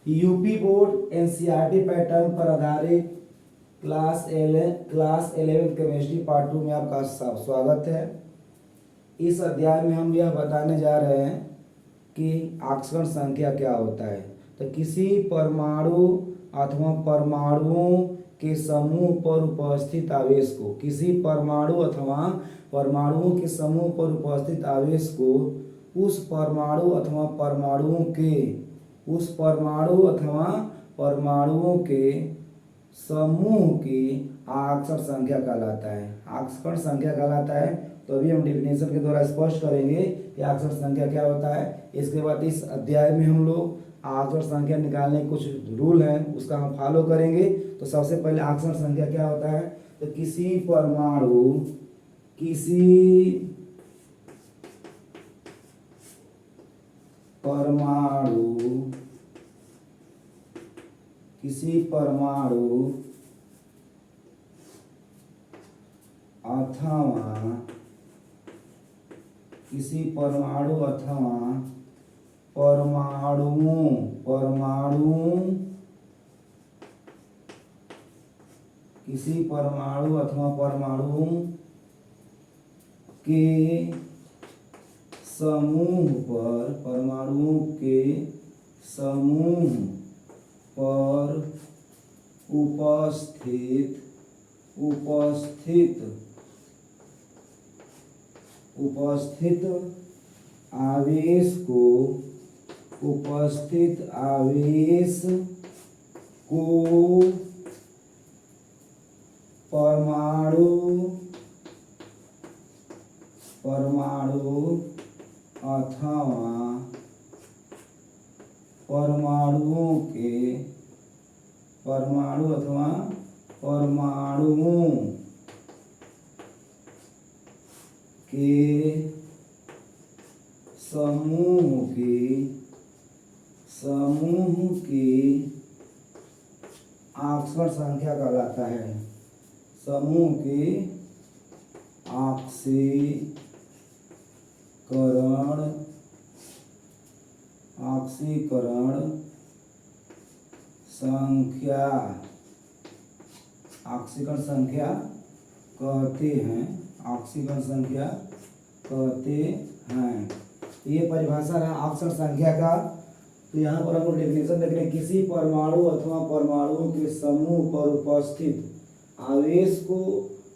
UP board NCERT pattern पर आधारित class 11 chemistry part 2 में आपका स्वागत है। इस अध्याय में हम यह बताने जा रहे हैं कि आकर्षण संख्या क्या होता है। तो किसी परमाणु अथवा परमाणुओं के समूह पर उपस्थित आवेश को, किसी परमाणु अथवा परमाणुओं के समूह पर उपस्थित आवेश को उस परमाणु अथवा परमाणुओं के समूह की आकर्षण संख्या कहलाता है। आकर्षण संख्या कहलाता है। तो अभी हम डिफिनेशन के द्वारा स्पष्ट करेंगे कि आकर्षण संख्या क्या होता है। इसके बाद इस अध्याय में हम लोग आकर्षण संख्या निकालने के कुछ रूल हैं, उसका हम फॉलो करेंगे। तो सबसे पहले आकर्षण संख्या क्या होता है, तो किसी परमाणु अथवा परमाणुओं के समूह पर उपस्थित आवेश को परमाणु अथवा परमाणुओं के समूह की आकर्षण संख्या कहलाता है। समूह की ऑक्सीकरण संख्या कहते हैं। ये परिभाषा है आकर्षण संख्या का। तो यहाँ पर हम लोग डेफिनेशन देख रहे हैं, किसी परमाणु अथवा परमाणुओं के समूह पर उपस्थित आवेश को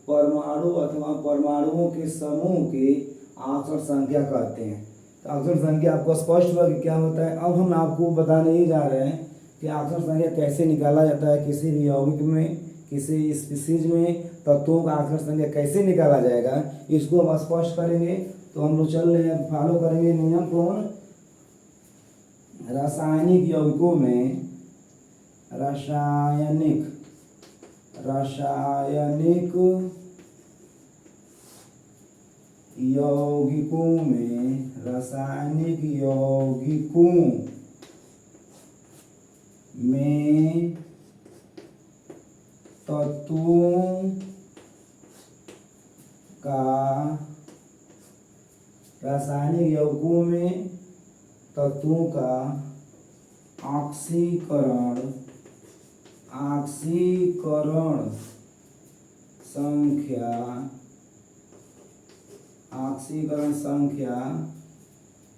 परमाणु अथवा परमाणुओं के समूह की आकर्षण संख्या कहते हैं। तो आकर्षण संख्या आपको स्पष्ट हुआ कि क्या होता है। अब हम आपको बताने ही जा रहे हैं कि आकर्षण संख्या कैसे निकाला जाता है। किसी भी यौगिक में, किसी स्पीशीज में तत्वों का आकर्षण संख्या कैसे निकाला जाएगा, इसको हम स्पष्ट करेंगे। तो हम लोग चल रहे हैं, फॉलो करेंगे नियम कौन, रासायनिक यौगिकों में रासायनिक यौगिकों में तत्वों का ऑक्सीकरण संख्या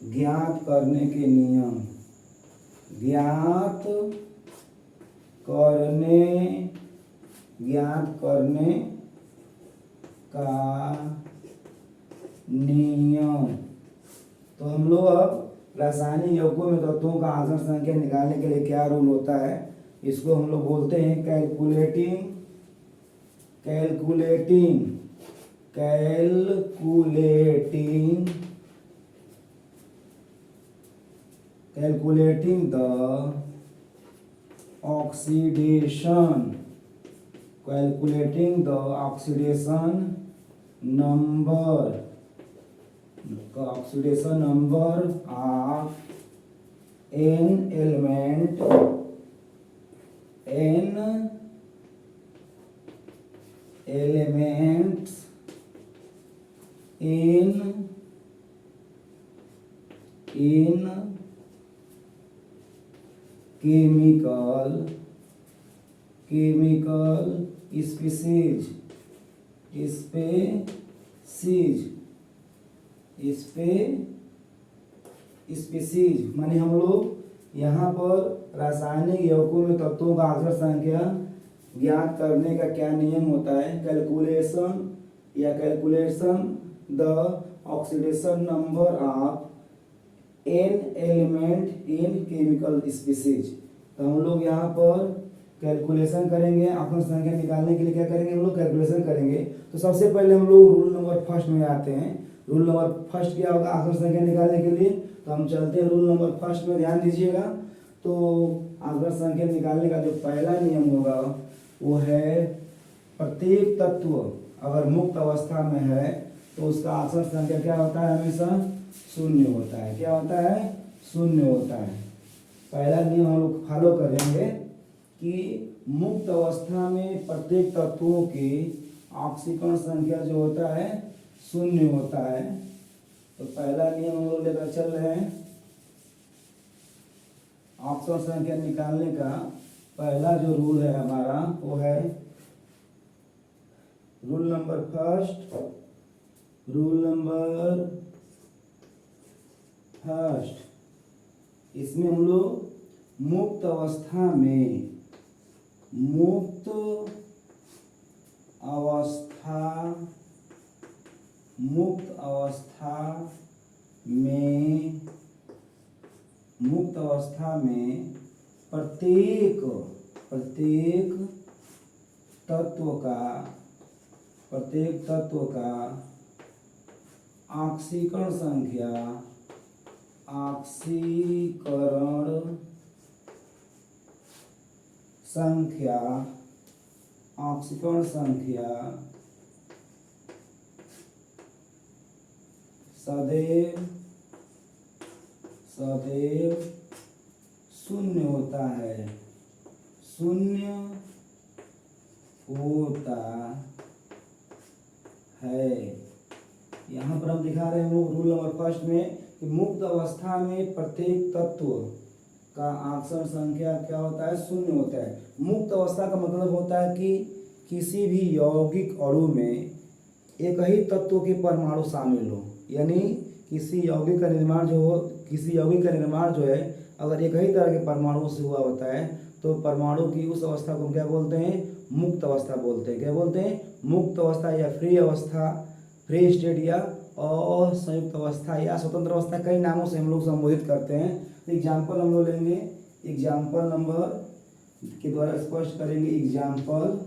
ज्ञात करने के नियम, ज्ञात करने का नियम। तो हम लोग अब रासायनिक यौगिकों में तत्वों का आकर्षण संख्या निकालने के लिए क्या रूल होता है, इसको हम लोग बोलते हैं calculating the oxidation number of n elements in chemical species species माने हम लोग यहाँ पर रासायनिक यौगिकों में तत्वों का अक्षर संख्या ज्ञात करने का क्या नियम होता है? Calculation the oxidation number of an element in chemical species. तो हम लोग यहाँ पर कैलकुलेशन करेंगे, अक्षर संख्या निकालने के लिए क्या करेंगे हम लोग? कैलकुलेशन करेंगे। तो सबसे पहले हम लोग रूल नंबर फर्स्ट में आते हैं। रूल नंबर फर्स्ट क्या होगा अक्षर संख्या निकालने के लिए? तो हम चलते हैं रूल नंबर फर्स्ट में, ध्यान दीजिएगा। तो अक्षर संख्या निकालने का जो पहला नियम होगा वो है प्रत्येक तत्व अगर मुक्त अवस्था में है तो उसका अक्षर संख्या क्या होता है? हमेशा शून्य होता है। क्या होता है? शून्य होता है। पहला नियम हम लोग फॉलो करेंगे कि मुक्त अवस्था में प्रत्येक तत्वों की ऑक्सीकरण संख्या जो होता है शून्य होता है। तो पहला नियम हम लोग लेकर चल रहे हैं। ऑक्सीकरण संख्या निकालने का पहला जो रूल है हमारा वो है रूल नंबर फर्स्ट। इसमें हम लोग मुक्त अवस्था में मुक्त अवस्था में प्रत्येक तत्व का ऑक्सीकरण संख्या सदैव शून्य होता है। यहाँ पर हम दिखा रहे हैं रूल नंबर फर्स्ट में कि मुक्त अवस्था में प्रत्येक तत्व का ऑक्सीकरण संख्या क्या होता है? शून्य होता है। मुक्त अवस्था का मतलब होता है कि किसी भी यौगिक अणु में एक ही तत्व के परमाणु शामिल हो, यानी किसी यौगिक का निर्माण जो है अगर एक ही तरह के परमाणुओं से हुआ होता है तो परमाणु की उस अवस्था को क्या बोलते हैं? मुक्त अवस्था बोलते हैं। क्या बोलते हैं? मुक्त अवस्था या फ्री अवस्था, फ्री स्टेट या असंयुक्त अवस्था या स्वतंत्र अवस्था, कई नामों से हम लोग संबोधित करते हैं। तो एग्जाम्पल हम लोग लेंगे, एग्जाम्पल नंबर के द्वारा स्पष्ट करेंगे। एग्जाम्पल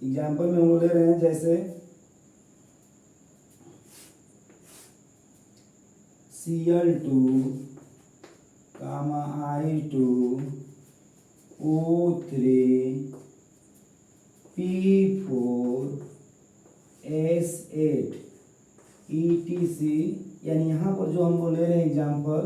में हम लोग ले रहे हैं जैसे Cl2, I2, O3, P4, S8, ETC। यानी यहाँ पर जो हम लोग ले रहे हैं एग्जाम्पल,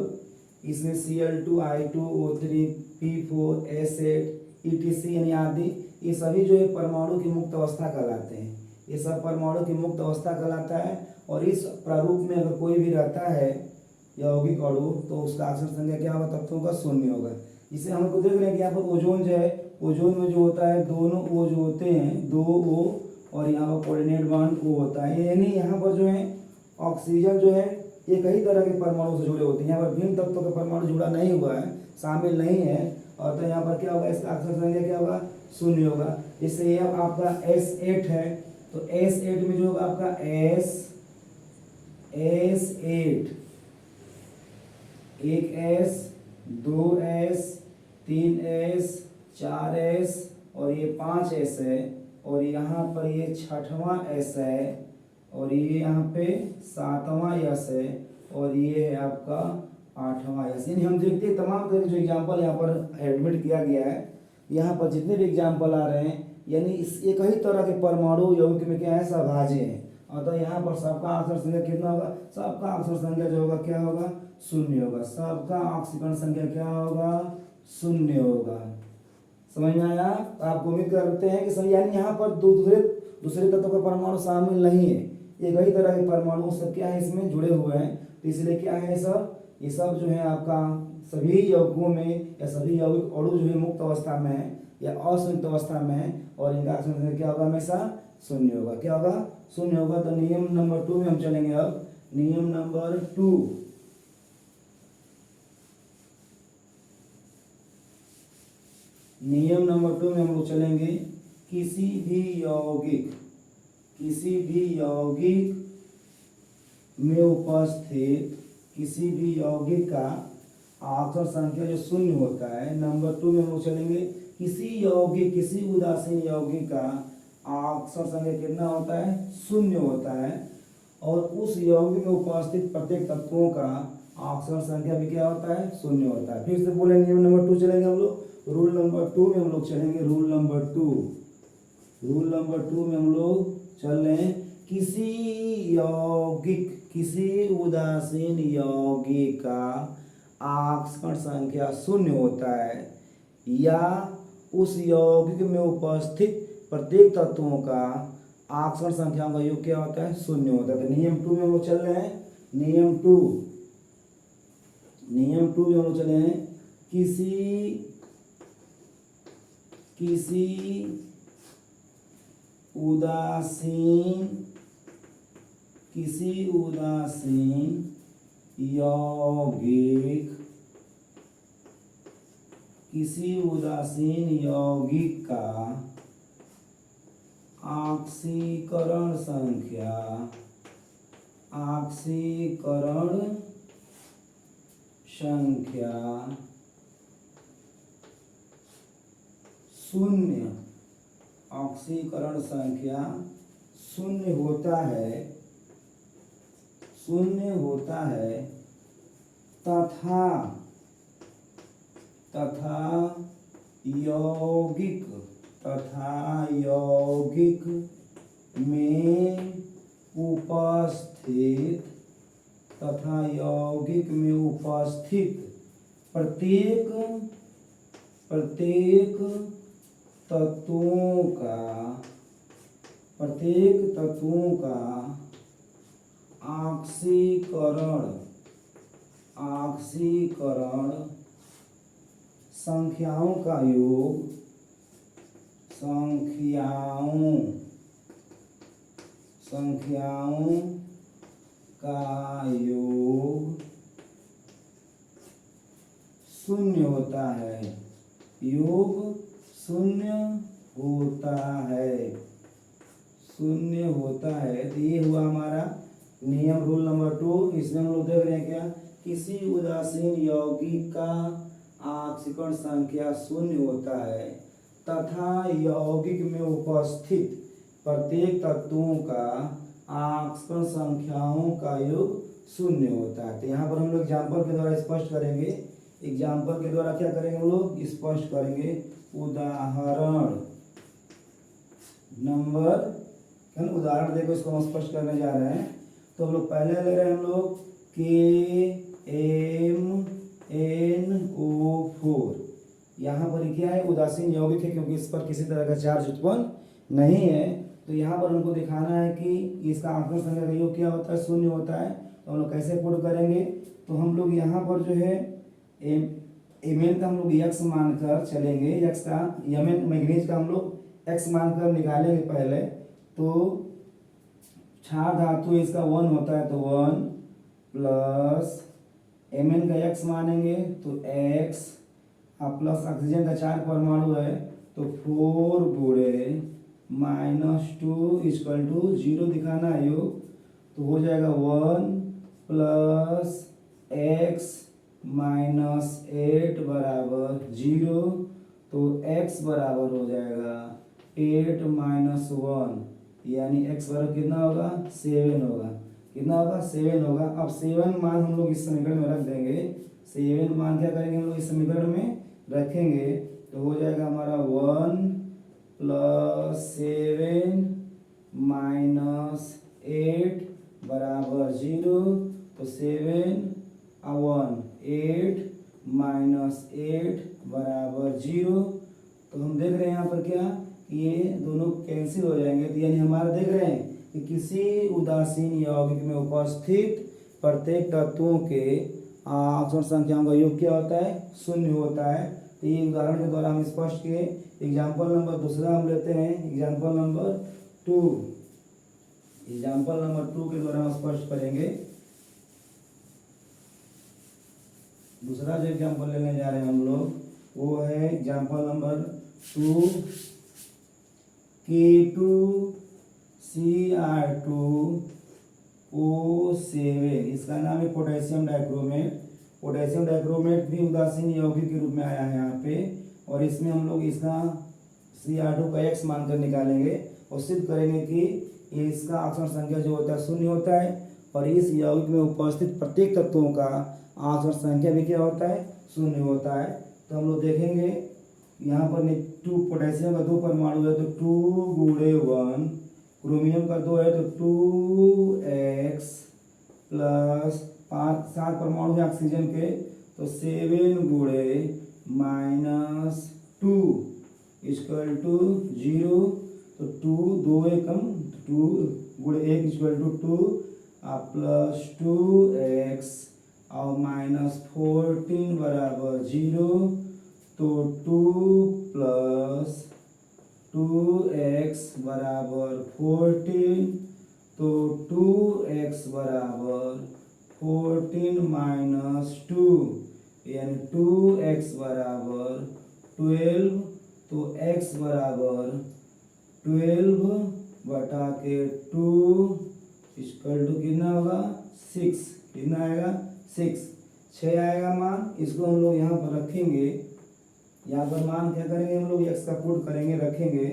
इसमें Cl2, I2, O3, P4, S8, ETC यानी आदि, ये सभी जो है परमाणु की मुक्त अवस्था कहलाते हैं। ये सब परमाणु की मुक्त अवस्था कहलाता है। और इस प्रारूप में अगर कोई भी रहता है यौगिक अणु तो उसका अक्षर संख्या क्या होगा? तत्वों का शून्य होगा। इसे हम लोग देख रहे हैं कि यहाँ पर ओजोन जो है, ओजोन में जो होता है दोनों ओ जो होते हैं, 2 O और यहाँ पर कोऑर्डिनेट बॉन्ड O होता है। यानी यहाँ पर जो है ऑक्सीजन जो है एक ही तरह के परमाणु से जुड़े होते हैं। यहाँ पर भिन्न तत्वों का परमाणु जुड़ा नहीं हुआ है, शामिल नहीं है। और तो यहाँ पर क्या होगा? इसका अक्षर संख्या क्या होगा? शून्य होगा। जैसे यह आपका S8 है तो S8 में जो होगा आपका S8, एक S, 2 S, 3 S, 4 S और ये 5 S है। और यहाँ पर ये 6वां S है और ये यहाँ पे 7वां S है और ये है आपका 8वां S। यानी हम देखते हैं तमाम तरह के जो एग्जाम्पल यहाँ पर एडमिट किया गया है, यहाँ पर जितने भी एग्जाम्पल आ रहे हैं यानी इस एक ही तरह के परमाणु यौगिक में क्या है? सहभाज्य है। अतः यहाँ पर सबका अक्षर संख्या कितना होगा? सबका अक्षर संख्या जो होगा क्या होगा? शून्य होगा। सबका ऑक्सीकरण संख्या क्या होगा? शून्य होगा। समझ में आया? आप उम्मीद करते हैं कि समझ, यानी यहाँ पर दूसरे तत्व का परमाणु शामिल नहीं है, एक ही तरह के परमाणु सब क्या है इसमें जुड़े हुए हैं। तो इसलिए क्या है सब? ये सब जो है आपका सभी यौगिकों में या सभी यौगिक अणु जो है मुक्त अवस्था में है या असंयुक्त अवस्था में है और इनका आकर्षण संख्या क्या होगा, हमेशा शून्य होगा। क्या होगा, शून्य होगा। तो नियम नंबर 2 में हम चलेंगे। अब नियम नंबर 2, नियम नंबर 2 में हम लोग चलेंगे। किसी भी यौगिक में उपस्थित किसी भी यौगिक का आकर्षण संख्या जो शून्य होता है। नंबर 2 में हम लोग चलेंगे। किसी उदासीन यौगिक का आकर्षण संख्या कितना होता है, शून्य होता है। और उस यौगिक में उपस्थित प्रत्येक तत्वों का आकर्षण संख्या भी क्या होता है, शून्य होता है। फिर से बोले, नियम नंबर 2 चलेंगे हम लोग। रूल नंबर 2 में हम लोग चलेंगे। रूल नंबर 2 में हम लोग चल रहे हैं। किसी उदासीन यौगिक का आकर्षण संख्या शून्य होता है या उस यौगिक में उपस्थित प्रत्येक तत्वों का आकर्षण संख्याओं का योग क्या होता है, शून्य होता है। तो नियम 2 में हम लोग चल रहे हैं। नियम 2 में हम लोग चले हैं। किसी उदासीन यौगिक का आक्सीकरण संख्या शून्य, ऑक्सीकरण संख्या शून्य होता है तथा यौगिक में उपस्थित प्रत्येक तत्वों का आक्सीकरण संख्याओं का योग शून्य होता है। योग शून्य होता है। तो ये हुआ हमारा नियम, रूल नंबर 2। इसमें हम लोग देख रहे हैं क्या, किसी उदासीन यौगिक का आक्सीकरण संख्या शून्य होता है तथा यौगिक में उपस्थित प्रत्येक तत्वों का आक्सीकरण संख्याओं का योग शून्य होता है। तो यहाँ पर हम लोग एग्जाम्पल के द्वारा स्पष्ट करेंगे। एग्जाम्पल के द्वारा क्या करेंगे हम लोग, स्पष्ट करेंगे। उदाहरण देखो, इसको हम स्पष्ट करने जा रहे हैं। तो हम लोग पहले ले रहे हैं हम लोग KMnO4। यहाँ पर क्या है, उदासीन यौगिक है क्योंकि इस पर किसी तरह का चार्ज उत्पन्न नहीं है। तो यहाँ पर हमको दिखाना है कि इसका आकर्षण संख्या का योग क्या होता है, शून्य होता है। तो हम लोग कैसे प्रूव करेंगे, तो हम लोग यहाँ पर जो है Mn का हम लोग x मानकर चलेंगे। x का Mn मैग्नीज का हम लोग x मानकर निकालेंगे पहले। तो क्षार धातु इसका 1 होता है, तो 1 प्लस Mn का x मानेंगे तो x प्लस ऑक्सीजन का 4 परमाणु है तो 4 गुणे -2 = 0 दिखाना है योग। तो हो जाएगा 1 प्लस x -8 बराबर 0। तो x बराबर हो जाएगा 8 - 1 यानी x बराबर कितना होगा, 7 होगा। कितना होगा, 7 होगा। अब 7 मान हम लोग इस समीकरण में रख देंगे। 7 मान क्या करेंगे हम लोग इस समीकरण में रखेंगे। तो हो जाएगा हमारा 1 + 7 - 8 बराबर 0। तो 7 1 8 -8 बराबर 0। तो हम देख रहे हैं यहाँ पर क्या, ये दोनों कैंसिल हो जाएंगे। तो यानी हमारा देख रहे हैं कि किसी उदासीन यौगिक में उपस्थित प्रत्येक तत्वों के ऑक्सीजन संख्याओं का योग क्या होता है? शून्य होता है। तो ये उदाहरण के द्वारा हम स्पष्ट किए। एग्जाम्पल नंबर दूसरा हम लेते हैं, एग्जाम्पल नंबर 2। एग्जाम्पल नंबर 2 के द्वारा हम स्पष्ट करेंगे। दूसरा जो एग्जाम्पल लेने जा रहे हैं हम लोग वो है एग्जाम्पल नंबर 2, K2Cr2O7। इसका नाम है पोटेशियम डाइक्रोमेट। पोटेशियम डाइक्रोमेट भी उदासीन यौगिक के रूप में आया है यहाँ पे, और इसमें हम लोग इसका Cr2 का x मानकर निकालेंगे और सिद्ध करेंगे कि ये इसका ऑक्सीजन संख्या जो होता है शून्य होता है, और इस यौगिक में उपस्थित प्रत्येक तत्वों का ऑक्सीजन संख्या भी क्या होता है? शून्य होता है। तो हम लोग देखेंगे यहाँ पर 2 पोटेशियम का 2 परमाणु है तो 2 गुणे 1, क्रोमियम का 2 है तो 2x प्लस 7 परमाणु है ऑक्सीजन के तो 7 गुणे -2 इक्वल टू 0। तो 2 2 एकम 2 गुणे 1 इक्वल टू 2 प्लस 2x और -14 बराबर 0। तो 2 प्लस 2x बराबर 14। तो 2x बराबर 14 माइनस 2 यानी 2x बराबर 12। तो x बराबर 12/2 इक्वल टू कितना होगा? 6। कितना आएगा? 6 आएगा मान। इसको हम लोग यहाँ पर रखेंगे, यहाँ पर मान क्या करेंगे हम लोग? x का पुट करेंगे, रखेंगे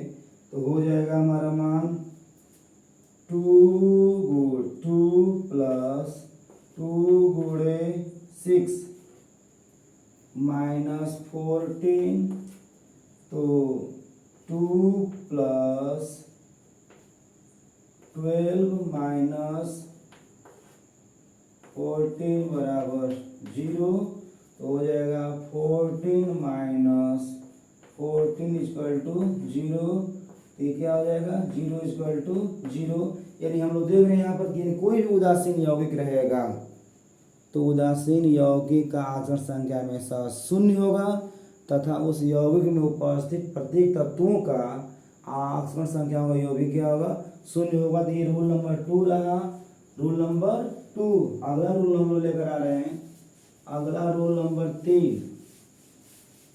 तो हो जाएगा हमारा मान 2 प्लस 2 गुणे 6 -14। तो 2 प्लस 12 माइनस 14 बराबर 0। तो हो जाएगा 14 माइनस 14 इक्वल टू 0। तो ये क्या हो जाएगा? 0 इक्वल टू 0। यानी हम लोग देख रहे हैं यहाँ पर कि कोई भी उदासीन यौगिक रहेगा तो उदासीन यौगिक का ऑक्सीजन संख्या हमेशा शून्य होगा तथा उस यौगिक में उपस्थित प्रत्येक तत्वों का ऑक्सीजन संख्या का योग भी क्या होगा? शून्य होगा। तो ये रूल नंबर 2 रहा। Rule number 2। अगला रूल नंबर लेकर आ रहे हैं, अगला रूल नंबर 3।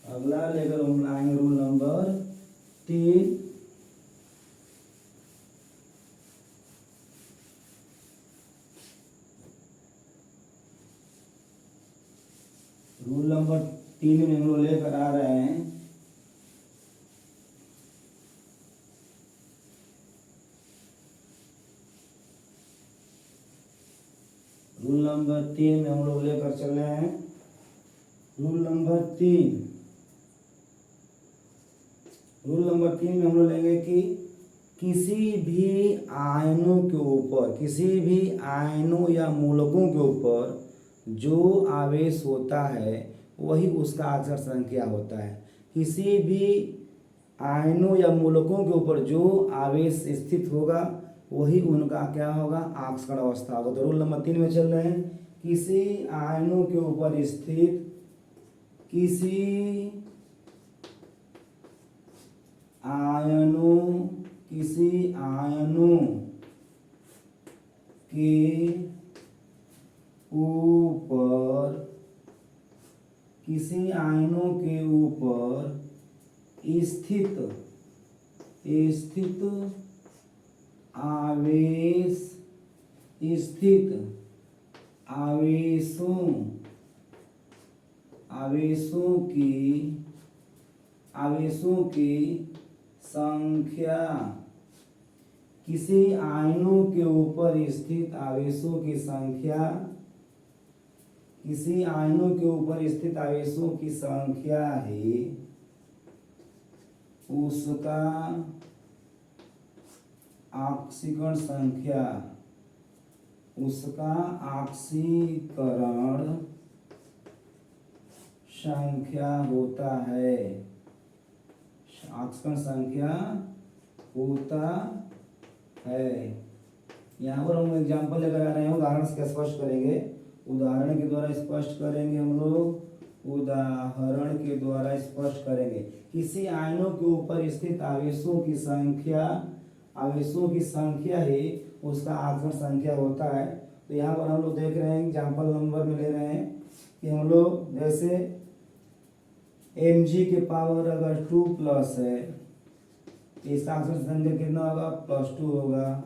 अगला लेकर हम लाएंगे रूल नंबर 3। रूल नंबर 3 में हम लोग लेकर आ रहे हैं रूल नंबर 3 में हम लोग लेकर चले हैं रूल नंबर 3। रूल नंबर 3 में हम लोग लेंगे कि किसी भी आयनों के ऊपर, किसी भी आयनों या मूलकों के ऊपर जो आवेश होता है वही उसका ऑक्सीजन संख्या होता है। किसी भी आयनों या मूलकों के ऊपर जो आवेश स्थित होगा वही उनका क्या होगा? ऑक्सीकरण अवस्था होगा। तो रूल नंबर 3 में चल रहे हैं, किसी आयनों के ऊपर स्थित किसी आयनों के ऊपर, किसी आयनों के ऊपर स्थित आवेशों की संख्या, किसी आयनों के ऊपर स्थित आवेशों की संख्या, किसी आयनों के ऊपर स्थित आवेशों की संख्या ही उसका ऑक्सीकरण संख्या, उसका ऑक्सीकरण संख्या होता है, ऑक्सीकरण संख्या होता है। यहाँ पर हम एग्जाम्पल लेकर आ रहे हैं, उदाहरण से स्पष्ट करेंगे। उदाहरण के द्वारा स्पष्ट करेंगे हम लोग, उदाहरण के द्वारा स्पष्ट करेंगे। किसी आयनों के ऊपर स्थित आवेशों की संख्या ही उसका आकर्षण संख्या होता है। तो यहाँ पर हम लोग देख रहे हैं, एग्जाम्पल नंबर में ले रहे हैं कि हम लोग जैसे mg के पावर अगर 2+ है तो इसका आकर्षण संख्या कितना होगा, +2 होगा।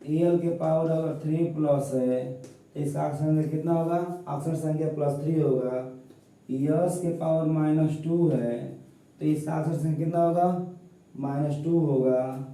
al के पावर अगर 3+ है तो इसका आकर्षण संख्या कितना होगा, आकर्षण संख्या +3 होगा। यस के पावर -2 है तो इसका आकर्षण संख्या कितना होगा, -2 होगा।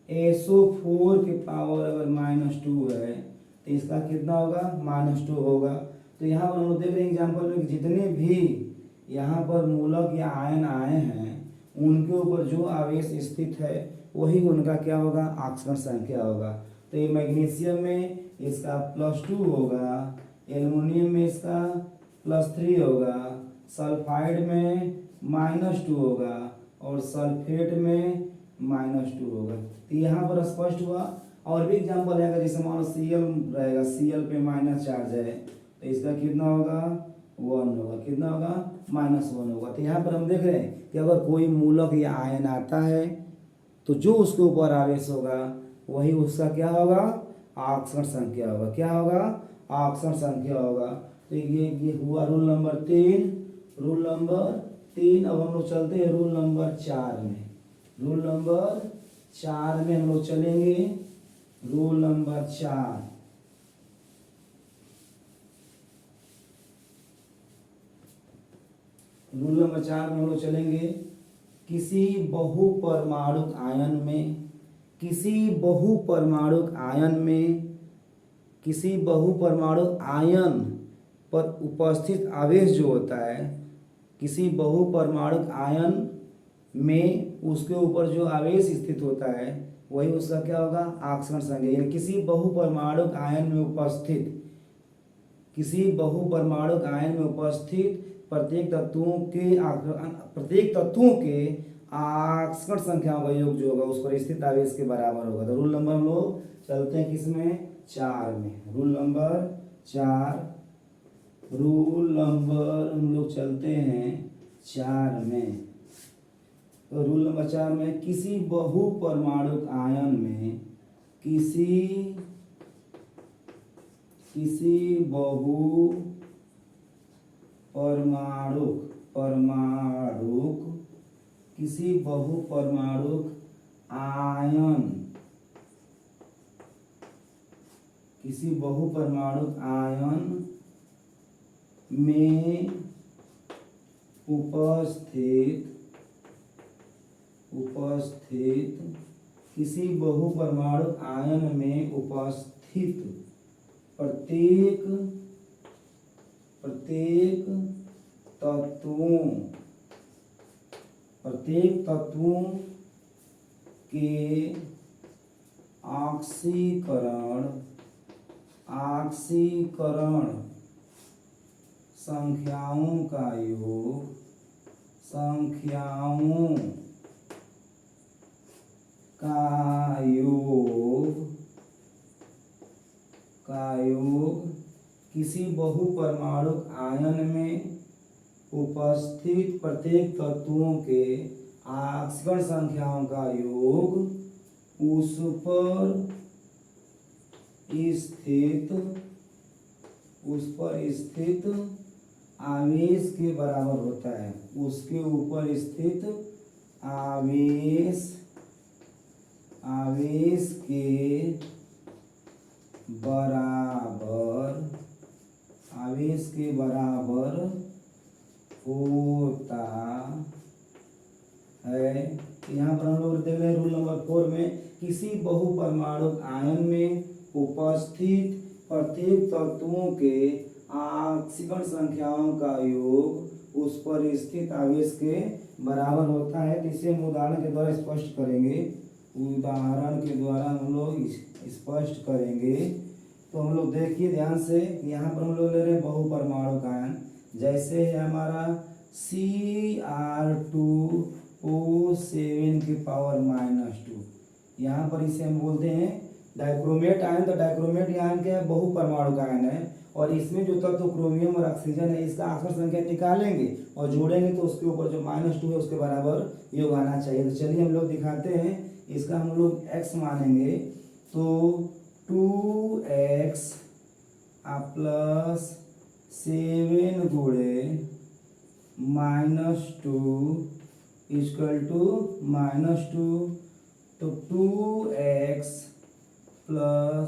SO4 के पावर अगर -2 है तो इसका कितना होगा, -2 होगा। तो यहाँ पर हम लोग देख रहे हैं एग्जाम्पल में कि जितने भी यहाँ पर मूलक या आयन आए हैं उनके ऊपर जो आवेश स्थित है वही उनका क्या होगा, आकर्षण संख्या होगा। तो ये मैग्नीशियम में इसका +2 होगा, एल्युमिनियम में इसका +3 होगा, सल्फाइड में -2 होगा और सल्फेट में -2 होगा। तो यहाँ पर स्पष्ट हुआ। और भी एग्जाम्पल आएगा, जैसे मान लो Cl रहेगा, Cl पे माइनस चार्ज है तो इसका कितना होगा, 1 होगा। कितना होगा, -1 होगा। तो यहाँ पर हम देख रहे हैं कि अगर कोई मूलक या आयन आता है तो जो उसके ऊपर आवेश होगा वही उसका क्या होगा, आकर्षण संख्या होगा। क्या होगा, आकर्षण संख्या होगा। तो ये हुआ रूल नंबर 3। Rule number 3। अब हम लोग चलते हैं रूल नंबर 4 में। रूल नंबर 4 में हम लोग चलेंगे। रूल नंबर 4, रूल नंबर 4 में हम लोग चलेंगे। किसी बहुपरमाणुक आयन में, किसी बहुपरमाणुक आयन पर उपस्थित आवेश जो होता है, किसी बहुपरमाणुक आयन में उसके ऊपर जो आवेश स्थित होता है वही उसका क्या होगा, आकर्षण संख्या। यानी किसी बहुपरमाणुक आयन में उपस्थित, किसी बहुपरमाणुक आयन में उपस्थित प्रत्येक तत्वों के आकर्षण संख्याओं का योग जो होगा उस पर स्थित आवेश के बराबर होगा। तो रूल नंबर हम लोग चलते हैं किसमें, 4 में। रूल नंबर 4, रूल नंबर हम लोग चलते हैं 4 में। तो रूल नंबर 4 में किसी बहुपरमाणुक आयन में, किसी बहुपरमाणुक आयन में उपस्थित किसी बहुपरमाणुक आयन में उपस्थित प्रत्येक तत्वों के ऑक्सीकरण संख्याओं का योग किसी बहुपरमाणुक आयन में उपस्थित प्रत्येक तत्वों के आकर्षण संख्याओं का योग उस पर स्थित आवेश के बराबर होता है। उसके ऊपर स्थित आवेश के बराबर होता है। यहाँ पर हम लोग देख रहे हैं रूल नंबर 4 में, किसी बहुपरमाणुक आयन में उपस्थित प्रत्येक तत्वों के आकर्षण संख्याओं का योग उस पर स्थित आवेश के बराबर होता है। तो इसे हम उदाहरण के द्वारा स्पष्ट करेंगे। तो हम लोग देखिए ध्यान से, यहाँ पर हम लोग ले रहे हैं बहुपरमाणुक आयन। जैसे है हमारा Cr2O7 के पावर -2, यहाँ पर इसे हम बोलते हैं डाइक्रोमेट आयन, तो डाइक्रोमेट आयन क्या है, बहु परमाणु आयन है, और इसमें जो तत्व क्रोमियम और ऑक्सीजन है इसका आकर्षण संख्या निकालेंगे और जोड़ेंगे तो उसके ऊपर जो -2 है उसके बराबर योग आना चाहिए। तो चलिए हम लोग दिखाते हैं, इसका हम लोग x मानेंगे, तो 2x प्लस 7 गुणे -2 इक्वल टू -2, तो 2x प्लस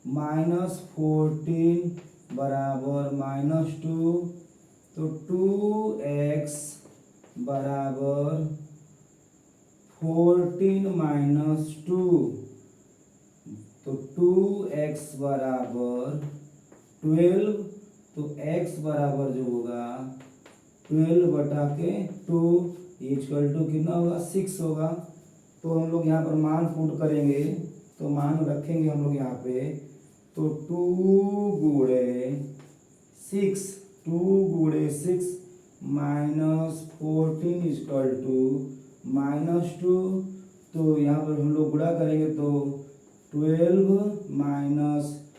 -14 बराबर -2, तो 2x बराबर 14 - 2, तो 2x बराबर 12, तो x बराबर जो होगा 12/2 इक्वल टू कितना होगा, 6 होगा। तो हम लोग यहाँ पर मान पुट करेंगे, तो मान रखेंगे हम लोग यहाँ पे, तो 2 गुणे 6 -14 इक्वल टू -2, तो यहाँ पर हम लोग गुणा करेंगे तो 12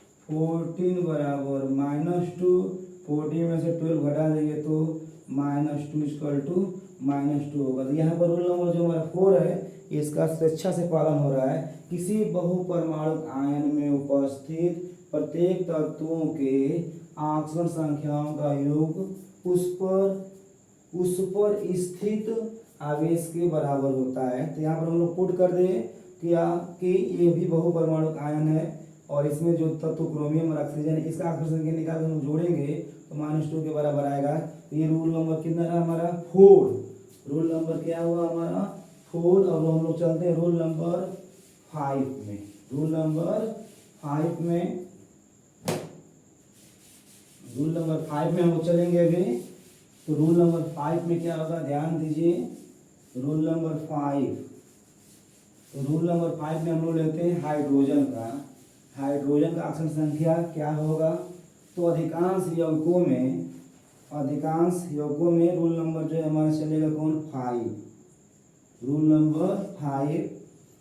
- 14 बराबर -2, 14 में से 12 घटा देंगे तो -2 इक्वल टू -2 होगा। तो यहाँ पर रूल नंबर जो हमारा 4 है इसका स्वेच्छा से पालन हो रहा है। किसी बहुपरमाणु आयन में उपस्थित प्रत्येक तत्वों के आकर्षण संख्याओं का योग उस पर स्थित आवेश के बराबर होता है। तो यहाँ पर हम लोग पुट कर दें कि ये भी बहुपरमाणु आयन है और इसमें जो तत्व क्रोमियम और ऑक्सीजन है इसका आकर्षण संख्या निकाल हम जोड़ेंगे तो -2 के बराबर आएगा। ये रूल नंबर कितना रहा हमारा, 4। रूल नंबर क्या हुआ हमारा, 4। अब हम लोग चलते हैं रूल नंबर 5 में। रूल नंबर 5 में हम लोग चलेंगे अभी। तो रूल नंबर 5 में क्या होगा, ध्यान दीजिए। रूल नंबर 5, तो रूल नंबर 5 में हम लोग लेते हैं हाइड्रोजन का आकर्षण संख्या क्या होगा। तो अधिकांश यौगिकों में रूल नंबर जो है हमारा चलेगा कौन, 5। रूल नंबर 5,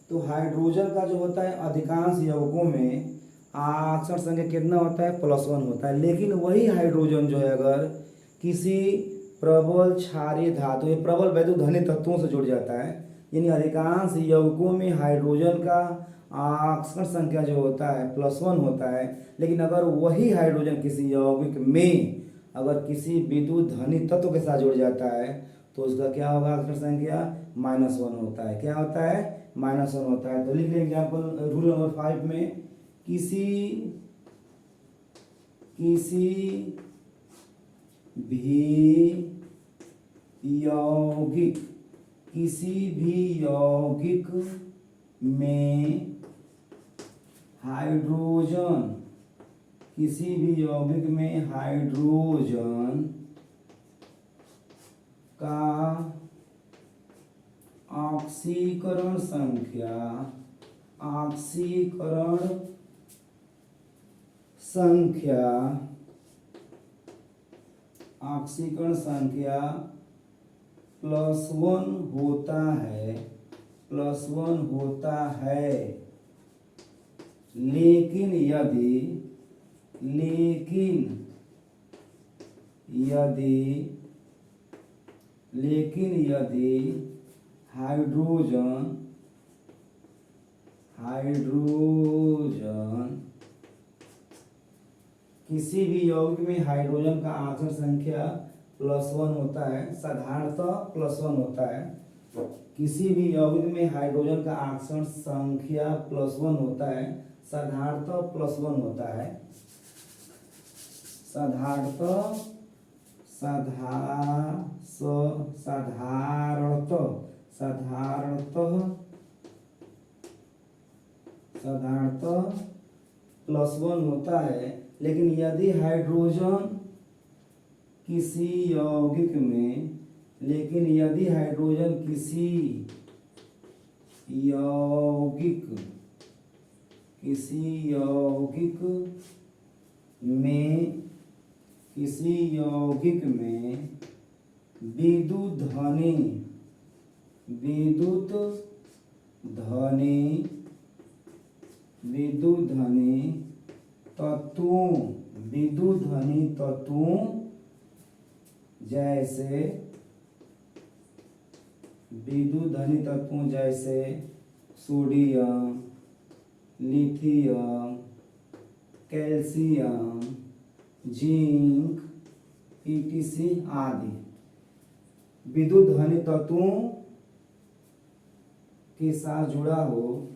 तो हाइड्रोजन का जो होता है अधिकांश यौगिकों में आकर्षण संख्या कितना होता है, +1 होता है। लेकिन वही हाइड्रोजन जो है अगर किसी प्रबल क्षारीय धातु या प्रबल वैद्युतधर्मी तत्वों से जुड़ जाता है, यानी अधिकांश यौगिकों में हाइड्रोजन का आकर्षण संख्या जो होता है +1 होता है। लेकिन अगर वही हाइड्रोजन किसी यौगिक में अगर किसी विद्युत धनी तत्व के साथ जुड़ जाता है तो उसका क्या होगा, आकर्षण संख्या -1 होता है। क्या होता है, -1 होता है। तो लिख लें एग्जाम्पल रूल नंबर 5 में, किसी भी यौगिक में हाइड्रोजन का ऑक्सीकरण संख्या +1 होता है। लेकिन यदि हाइड्रोजन किसी भी यौगिक में हाइड्रोजन का आकर्षण संख्या +1 होता है, साधारणतः +1 होता है। किसी भी यौगिक में हाइड्रोजन का आकर्षण संख्या +1 होता है, साधारणतः +1 होता है। साधारणतः +1 होता है। लेकिन यदि हाइड्रोजन किसी यौगिक में विद्युत धनी विद्युत ध्वनि तत्वों, विद्युत ध्वनि तत्वों जैसे, विद्युत ध्वनि तत्वों जैसे sodium, lithium, calcium, zinc, etc आदि विद्युत ध्वनि तत्वों के साथ जुड़ा हो।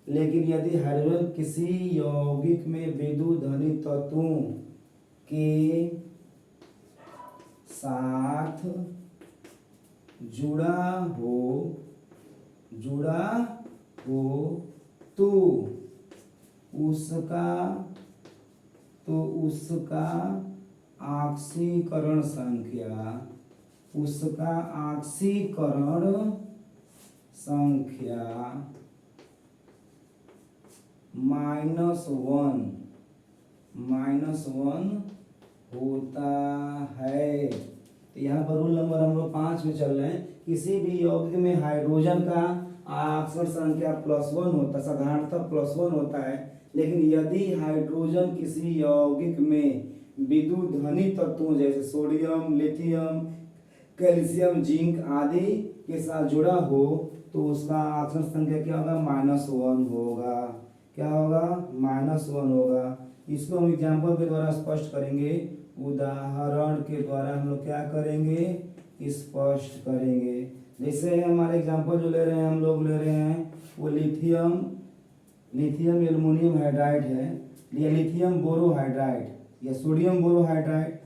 लेकिन यदि हाइड्रोजन किसी यौगिक में विद्युत ध्वनि तत्वों के साथ जुड़ा हो तो उसका ऑक्सीकरण संख्या -1 होता है। तो यहाँ पर रूल नंबर हम लोग 5 में चल रहे हैं। किसी भी यौगिक में हाइड्रोजन का ऑक्सीकरण संख्या +1 होता है, साधारणतः +1 होता है। लेकिन यदि हाइड्रोजन किसी यौगिक में विद्युत ध्वनि तत्वों जैसे सोडियम, लिथियम, कैल्शियम, जिंक आदि के साथ जुड़ा हो तो उसका ऑक्सीकरण संख्या क्या होगा? -1 होगा। क्या होगा? -1 होगा। इसको हम एग्जाम्पल के द्वारा स्पष्ट करेंगे, उदाहरण के द्वारा हम लोग क्या करेंगे? स्पष्ट करेंगे। जैसे हमारे एग्जाम्पल जो ले रहे हैं, हम लोग ले रहे हैं वो लिथियम एल्युमिनियम हाइड्राइड है, या लिथियम बोरोहाइड्राइड या सोडियम बोरोहाइड्राइड,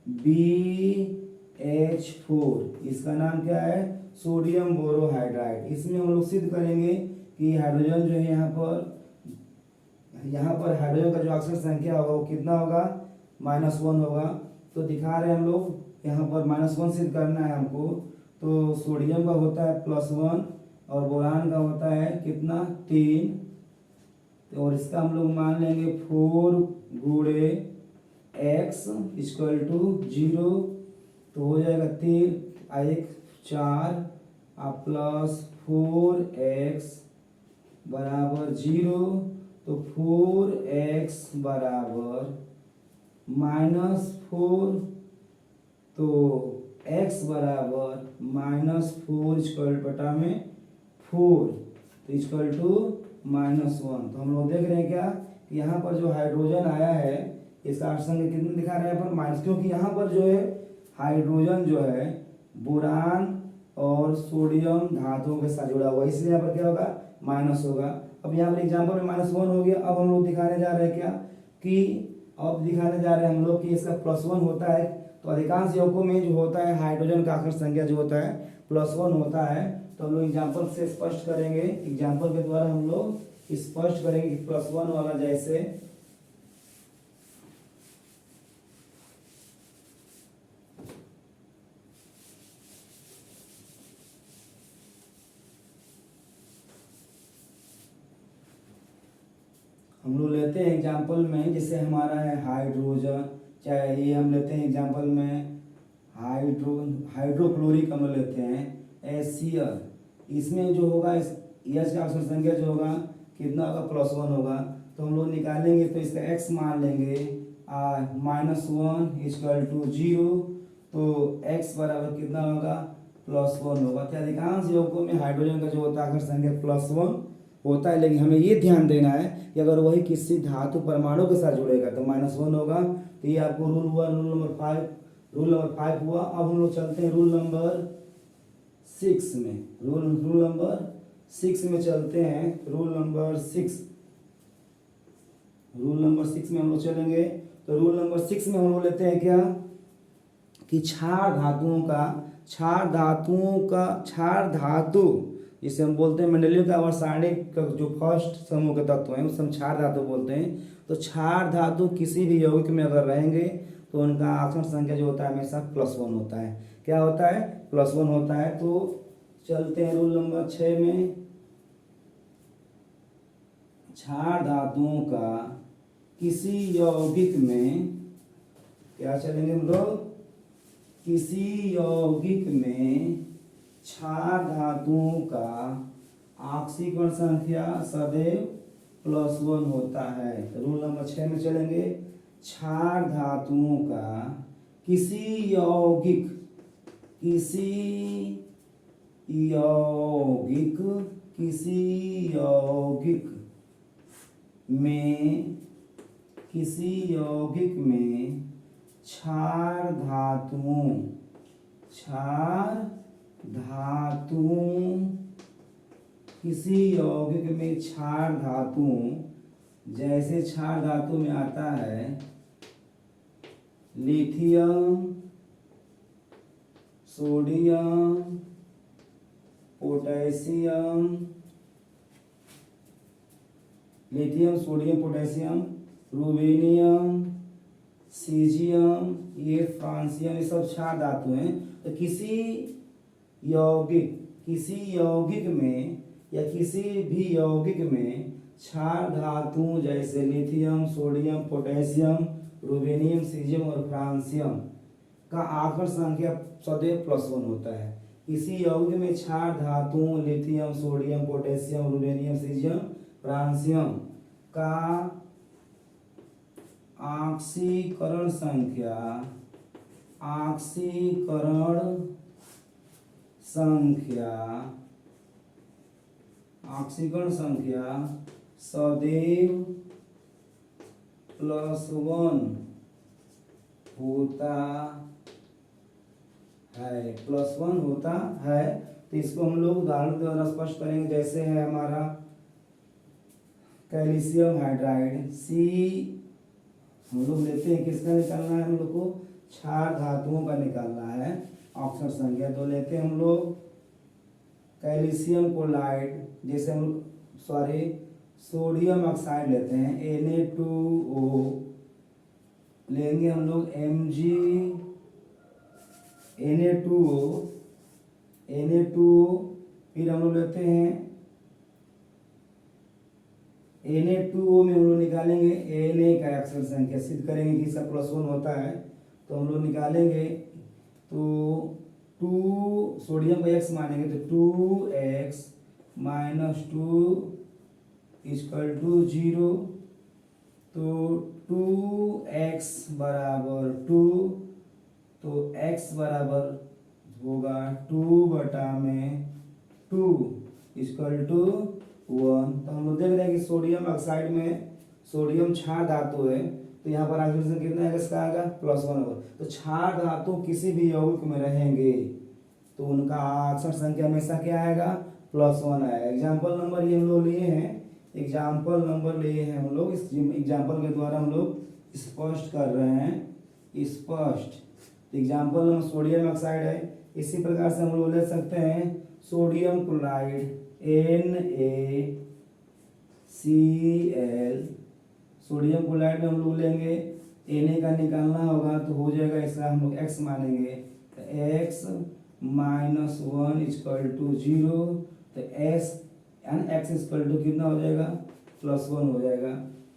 NaBH4, इसका नाम क्या है? Sodium borohydride. इसमें हम लोग सिद्ध करेंगे कि हाइड्रोजन जो है यहाँ पर हाइड्रोजन का जो ऑक्सीजन संख्या होगा वो कितना होगा? -1 होगा। तो दिखा रहे हैं हम लोग यहाँ पर -1 सिद्ध करना है हमको। तो सोडियम का होता है +1 और बोरान का होता है कितना? 3। और इसका हम लोग मान लेंगे 4 गुणे x = 0। तो हो जाएगा 3 1 4 +4x बराबर 0। तो 4x बराबर -4, तो x बराबर -4 बटा में 4 तो = -1। तो हम लोग देख रहे हैं क्या कि यहाँ पर जो हाइड्रोजन आया है इसका ऑक्सीजन कितना दिखा रहा है यहाँ पर माइनस, क्योंकि यहाँ पर जो है हाइड्रोजन जो है बोरान और सोडियम धातुओं के साथ जुड़ा हुआ, इसलिए यहाँ पर क्या होगा? माइनस होगा। अब यहाँ पर एग्जाम्पल में -1 हो गया। अब हम लोग दिखाने जा रहे हैं क्या कि हम लोग कि इसका +1 होता है। तो अधिकांश यौगिकों में जो होता है हाइड्रोजन का ऑक्सीजन संख्या जो होता है +1 होता है। तो हम लोग एग्जाम्पल से स्पष्ट करेंगे, एग्जाम्पल के द्वारा हम लोग स्पष्ट करेंगे कि +1 वाला जैसे हम लोग लेते हैं एग्जाम्पल में, जैसे हमारा है हाइड्रोजन, चाहे ये हम लेते हैं एग्जाम्पल में हाइड्रोक्लोरिक हम लोग लेते हैं HCl। इसमें जो होगा इस H का ऑक्सीजन संख्या जो होगा कितना होगा? +1 होगा। तो हम लोग निकालेंगे तो इसका x मान लेंगे -1 = 0। तो x बराबर कितना होगा? +1 होगा। तो अधिकांश यौगिकों में हाइड्रोजन का जो होता है ऑक्सीजन संख्या +1 होता है। लेकिन हमें ये ध्यान देना है कि अगर वही किसी धातु परमाणु के साथ जुड़ेगा तो -1 होगा। तो ये आपको रूल हुआ, रूल नंबर 5 हुआ। अब हम लोग चलते हैं रूल नंबर 6 में। रूल नंबर 6 में चलते हैं। रूल नंबर 6 में हम लोग चलेंगे। तो रूल नंबर 6 में हम लोग लेते हैं क्या कि क्षार धातु जिसे हम बोलते हैं मेंडेलियन का रासायनिक का जो फर्स्ट समूह के तत्व हैं उसे हम क्षार धातु बोलते हैं। तो क्षार धातु किसी भी यौगिक में अगर रहेंगे तो उनका ऑक्सीजन संख्या जो होता है हमेशा +1 होता है। क्या होता है? +1 होता है। तो चलते हैं रूल नंबर 6 में। क्षार धातुओं का किसी यौगिक में क्या चलेंगे हम लोग? किसी यौगिक में क्षार धातुओं का ऑक्सीकरण संख्या सदैव +1 होता है। रूल नंबर 6 में चलेंगे। क्षार धातुओं का किसी यौगिक में क्षार धातुओं जैसे क्षार धातु में आता है lithium, sodium, potassium, rubidium, caesium, ये फ्रांसियम, ये सब क्षार धातु हैं। तो किसी यौगिक में या किसी भी यौगिक में क्षार धातु जैसे lithium, sodium, potassium, rubidium, caesium और फ्रांसियम का आकर्षण संख्या सदैव +1 होता है। किसी यौगिक में क्षार धातुओं lithium, sodium, potassium, rubidium, caesium, francium का ऑक्सीकरण संख्या सदैव +1 होता है। तो इसको हम लोग उदाहरण के द्वारा स्पष्ट करेंगे। जैसे है हमारा कैल्शियम हाइड्राइड सी, हम लोग लेते हैं, किसका निकालना है हम लोग को? क्षार धातुओं का निकालना है ऑक्सीकरण संख्या। तो लेते हैं हम लोग कैल्शियम क्लोराइड, जैसे हम लोग सोडियम ऑक्साइड लेते हैं Na2O, लेंगे हम लोग Mg Na2O, फिर हम लोग लेते हैं Na2O में हम लोग निकालेंगे Na का ऑक्सीकरण संख्या, सिद्ध करेंगे कि इसका +1 होता है। तो हम लोग निकालेंगे तो 2 सोडियम का x मानेंगे तो 2x - 2 = 0। तो 2x बराबर 2, तो x बराबर होगा 2/2 = 1। तो हम लोग देख रहे हैं कि सोडियम ऑक्साइड में सोडियम क्षार धातु है, तो यहाँ पर ऑक्सीजन कितना है, इसका आएगा +1 होगा। तो क्षार धातु किसी भी यौगिक में रहेंगे तो उनका ऑक्सीजन संख्या हमेशा क्या आएगा? +1 आएगा। एग्जाम्पल नंबर ये हम लोग लिए हैं, हम लोग इस एग्जाम्पल के द्वारा हम लोग स्पष्ट कर रहे हैं। एग्जाम्पल नंबर सोडियम ऑक्साइड है। इसी प्रकार से हम लोग ले सकते हैं sodium chloride NaCl, sodium chloride में हम लोग लेंगे Na का निकालना होगा तो हो जाएगा, इसका हम लोग x मानेंगे तो x - 1 = 0। तो x = कितना हो जाएगा? +1 हो जाएगा।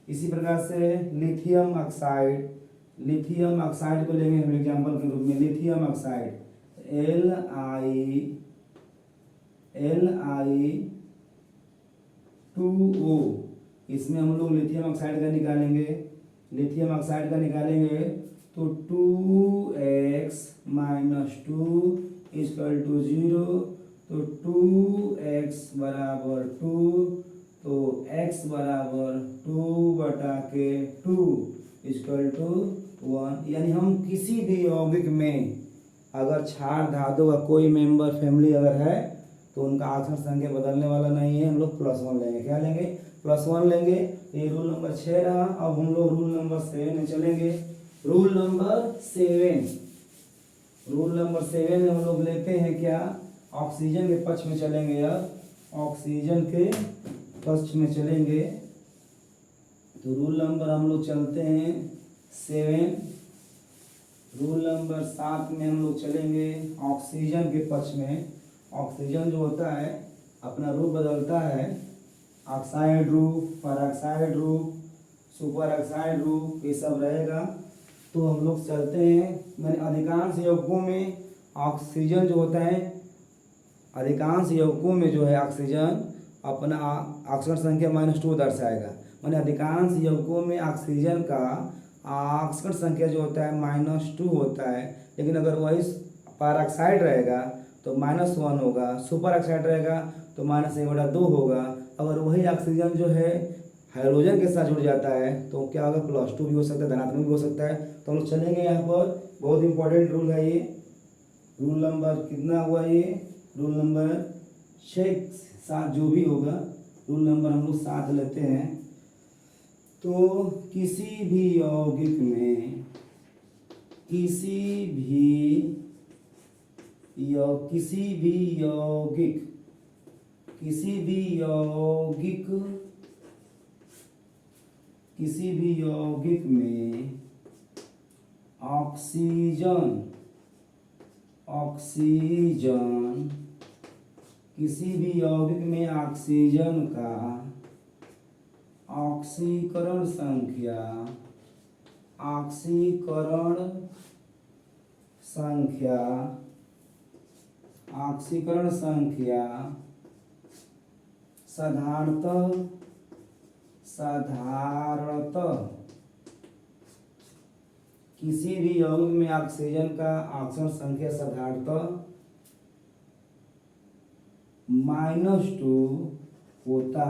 इसी प्रकार से लिथियम ऑक्साइड को लेंगे हम एग्जाम्पल के रूप में। लिथियम ऑक्साइड Li2O, इसमें हम लोग लिथियम ऑक्साइड का निकालेंगे तो 2x - 2 = 0। तो 2x बराबर 2, तो x बराबर 2/2 = 1। यानी हम किसी भी यौगिक में अगर क्षार धातु का कोई मेंबर फैमिली अगर है तो उनका ऑक्सीजन संख्या बदलने वाला नहीं है, हम लोग +1 लेंगे। क्या लेंगे? +1 लेंगे। ये रूल नंबर 6 रहा। अब हम लोग रूल नंबर 7 में चलेंगे। रूल नंबर 7 में हम लोग लेते हैं क्या? ऑक्सीजन के पक्ष में चलेंगे। अब ऑक्सीजन के पक्ष में चलेंगे तो रूल नंबर हम लोग चलते हैं 7। रूल नंबर 7 में हम लोग चलेंगे ऑक्सीजन के पक्ष में। ऑक्सीजन जो होता है अपना रूप बदलता है, ऑक्साइड रूप, परऑक्साइड रूप, सुपर ऑक्साइड रूप, ये सब रहेगा। तो हम लोग चलते हैं, मैंने अधिकांश यौगिकों में ऑक्सीजन जो होता है, अधिकांश यौगिकों में जो है ऑक्सीजन अपना ऑक्सीजन संख्या -2 दर्शाएगा। माने अधिकांश यौगिकों में ऑक्सीजन का ऑक्सीजन संख्या जो होता है -2 होता है, लेकिन अगर वही पैराक्साइड रहेगा तो -1 होगा, सुपर ऑक्साइड रहेगा तो -1/2 होगा। अगर वही ऑक्सीजन जो है हाइड्रोजन के साथ जुड़ जाता है तो क्या होगा, +2 भी हो सकता है, धनात्मक भी हो सकता है। तो हम लोग चलेंगे यहाँ पर, बहुत इंपॉर्टेंट रूल है ये। रूल नंबर कितना हुआ ये, रूल नंबर 6 7 जो भी होगा, रूल नंबर हम लोग 7 लेते हैं। तो किसी भी यौगिक में किसी भी यौगिक में ऑक्सीजन किसी भी यौगिक में ऑक्सीजन का ऑक्सीकरण संख्या साधारणतः किसी भी यौगिक में ऑक्सीजन का ऑक्सीजन संख्या साधारणतः -2 होता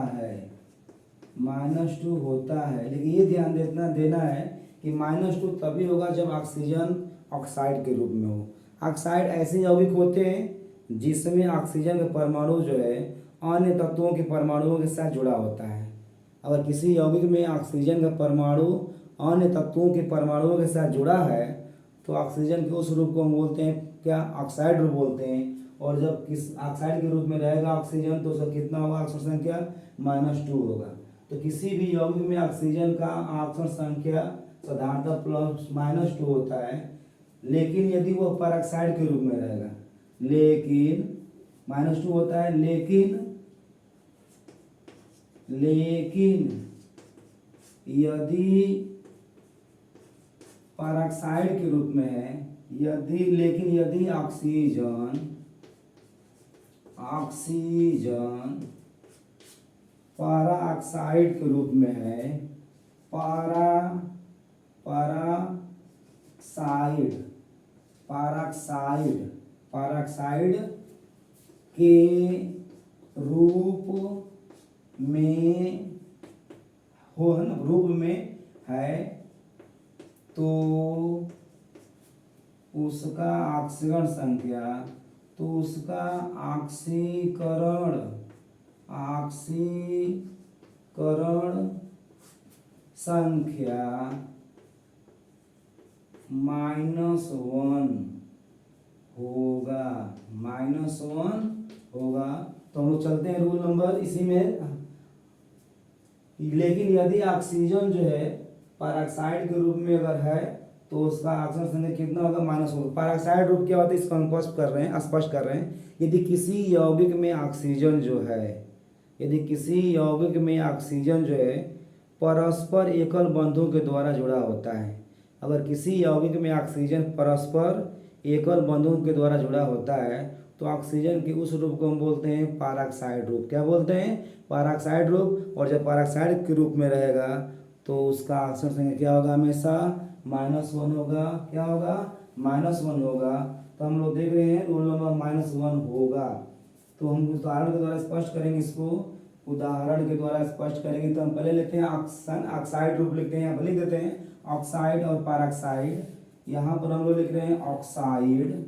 है, लेकिन ये ध्यान देना है कि -2 तभी होगा जब ऑक्सीजन ऑक्साइड के रूप में हो। ऑक्साइड ऐसे यौगिक होते हैं जिसमें ऑक्सीजन का परमाणु जो है अन्य तत्वों के परमाणुओं के साथ जुड़ा होता है। अगर किसी यौगिक में ऑक्सीजन का परमाणु अन्य तत्वों के परमाणुओं के साथ जुड़ा है तो ऑक्सीजन के उस रूप को हम बोलते हैं क्या, ऑक्साइड रूप बोलते हैं। और जब किस ऑक्साइड के रूप में रहेगा ऑक्सीजन तो उसका कितना होगा, ऑक्सीजन संख्या -2 होगा। तो किसी भी यौगिक में ऑक्सीजन का ऑक्सीजन संख्या साधारणतः +-2 होता है, लेकिन यदि वह पेरोक्साइड के रूप में रहेगा, लेकिन -2 होता है, लेकिन यदि पेरोक्साइड के रूप में है, यदि ऑक्सीजन पेरोक्साइड के रूप में है, पेरोक्साइड के रूप में है तो उसका ऑक्सीकरण संख्या -1 होगा। तो हम लोग चलते हैं रूल नंबर इसी में। लेकिन यदि ऑक्सीजन जो है पेरोक्साइड के रूप में अगर है तो उसका ऑक्सीजन संख्या कितना होगा, -1। पेरोक्साइड रूप क्या होता है इसको हम स्पष्ट कर रहे हैं। यदि किसी यौगिक में ऑक्सीजन जो है परस्पर एकल बंधों के द्वारा जुड़ा होता है, अगर किसी यौगिक में ऑक्सीजन परस्पर एकल बंधों के द्वारा जुड़ा होता है तो ऑक्सीजन के उस रूप को हम बोलते हैं पेरोक्साइड रूप। क्या बोलते हैं, पेरोक्साइड रूप। और जब पेरोक्साइड के रूप में रहेगा तो उसका ऑक्सीजन संख्या क्या होगा, हमेशा -1 होगा। क्या होगा, -1 होगा। तो हम लोग देख रहे हैं रूल नंबर -1 होगा। तो हम उदाहरण के द्वारा स्पष्ट करेंगे इसको, तो हम पहले लेते हैं ऑक्साइड रूप लिखते हैं, यहाँ पर लिख देते हैं ऑक्साइड और पेरोक्साइड। यहाँ पर हम लोग लिख रहे हैं ऑक्साइड,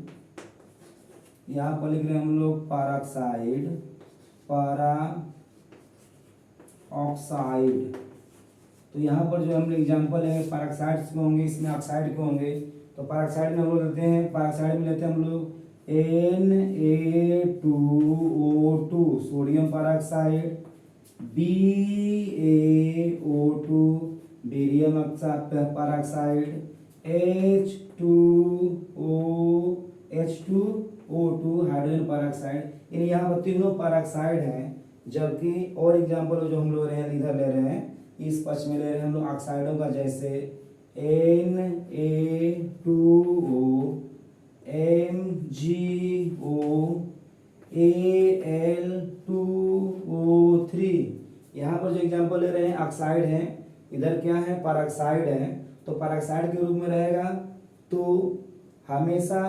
यहाँ पर लिख रहे हैं हम लोग पेरोक्साइड, पेरोक्साइड। तो यहाँ पर जो हम एग्जाम्पल है पेरोक्साइड के होंगे, इसमें ऑक्साइड के होंगे। तो पेरोक्साइड में हम लोग लेते हैं हम लोग Na2O2 sodium peroxide, BaO2 barium peroxide, H2O2 hydrogen peroxide. यानी यहाँ पर तीनों पेरोक्साइड हैं। जबकि और एग्जाम्पल जो हम लोग इधर ले रहे हैं, इस पक्ष में ले रहे हैं हम लोग ऑक्साइडों का, जैसे Na2O, MgO, Al2O3, पेरोक्साइड है तो पेरोक्साइड के रूप में रहेगा, तो हमेशा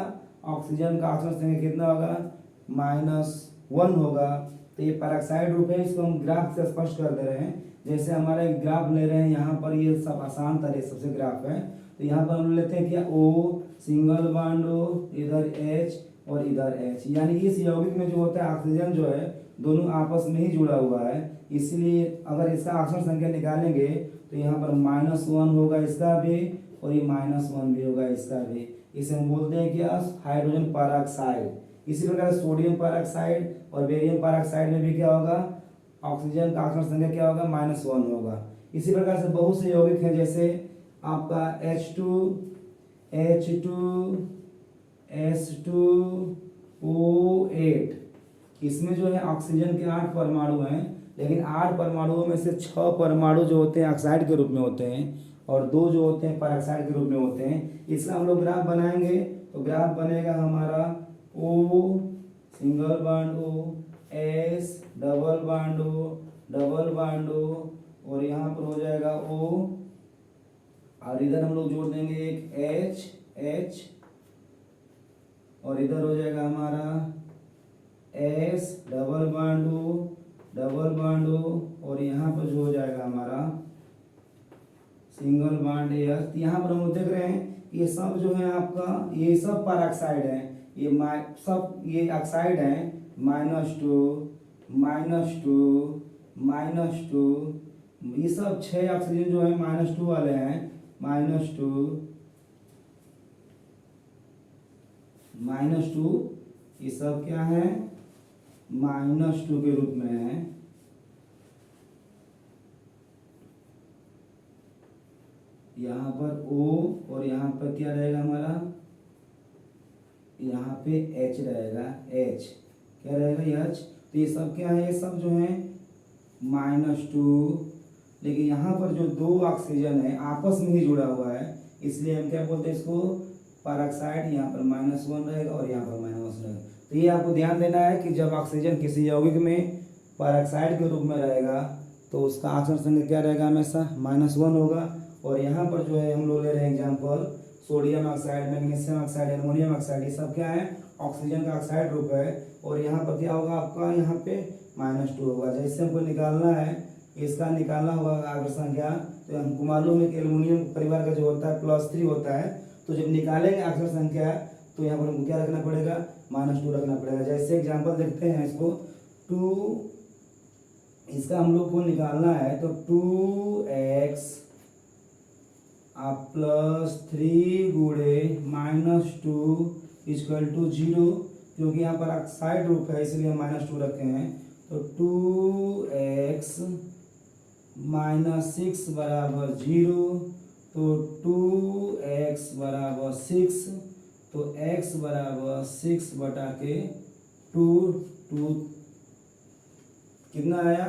ऑक्सीजन का ऑक्सीजन संख्या कितना होगा, -1 होगा। तो ये पेरोक्साइड रूप है, इसको हम ग्राफ से स्पष्ट कर दे रहे हैं। जैसे हमारा एक ग्राफ ले रहे हैं, यहाँ पर ये सब आसान तरह सबसे ग्राफ है, तो यहाँ पर हम लेते हैं क्या, O सिंगल बॉन्ड O, इधर H और इधर H, यानी इस यौगिक में जो होता है ऑक्सीजन जो है दोनों आपस में ही जुड़ा हुआ है। इसलिए अगर इसका ऑक्सीजन संख्या निकालेंगे तो यहाँ पर -1 होगा इसका भी, और ये -1 भी होगा इसका भी। इसे हम बोलते हैं क्या, हाइड्रोजन पेरोक्साइड। इसी प्रकार सोडियम पेरोक्साइड और बेरियम पेरोक्साइड में भी क्या होगा, ऑक्सीजन का ऑक्सीजन संख्या क्या होगा, -1 होगा। इसी प्रकार से बहुत से यौगिक हैं, जैसे आपका H2SO8, इसमें जो है ऑक्सीजन के 8 परमाणु हैं, लेकिन 8 परमाणुओं में से 6 परमाणु जो होते हैं ऑक्साइड के रूप में होते हैं और 2 जो होते हैं पेरोक्साइड के रूप में होते हैं। इसका हम लोग ग्राफ बनाएंगे, तो ग्राफ बनेगा हमारा O single bond O, S double bond O, और यहाँ पर हो जाएगा O, और इधर हम लोग जोड़ देंगे एक H, और इधर हो जाएगा हमारा S डबल बॉन्ड O, और यहाँ पर जो हो जाएगा हमारा सिंगल बॉन्ड H। यहाँ पर हम लोग देख रहे हैं ये सब जो है आपका, ये सब पेरोक्साइड है, ये सब ये ऑक्साइड है, -2, ये सब 6 ऑक्सीजन जो है -2 वाले हैं, -2, ये सब क्या है, -2 के रूप में है। यहाँ पर O और यहाँ पर क्या रहेगा हमारा, यहाँ पे H रहेगा, H क्या रहेगा, H। तो ये सब क्या है, ये सब जो है -2, लेकिन यहाँ पर जो 2 ऑक्सीजन है आपस में ही जुड़ा हुआ है, इसलिए हम क्या बोलते हैं इसको, पेरोक्साइड। यहाँ पर -1 रहेगा और यहाँ पर -1 रहेगा। तो ये आपको ध्यान देना है कि जब ऑक्सीजन किसी यौगिक में पेरोक्साइड के रूप में रहेगा तो उसका ऑक्सीजन संख्या क्या रहेगा, हमेशा -1 होगा। और यहाँ पर जो है हम लोग ले रहे हैं example, sodium oxide, magnesium oxide, aluminium oxide, ये सब क्या है, ऑक्सीजन का ऑक्साइड रूप है। और यहाँ पर क्या होगा आपका, यहाँ पे -2 होगा। जैसे हमको निकालना है, इसका निकालना होगा ऑक्सीजन संख्या, तो हमको मालूम है कि एल्युमिनियम परिवार का जो होता है +3 होता है, तो जब निकालेंगे ऑक्सीजन संख्या तो यहाँ पर हमको क्या रखना पड़ेगा, -2 रखना पड़ेगा। जैसे एग्जाम्पल देखते हैं इसको, 2, इसका हम लोग को निकालना है, तो 2x +3 गुणे -2 = 0, क्योंकि यहाँ पर ऑक्साइड रूप है इसलिए हम -2 रखे हैं। तो 2x -6 बराबर 0, तो 2x बराबर 6, तो x बराबर 6/2 कितना आया,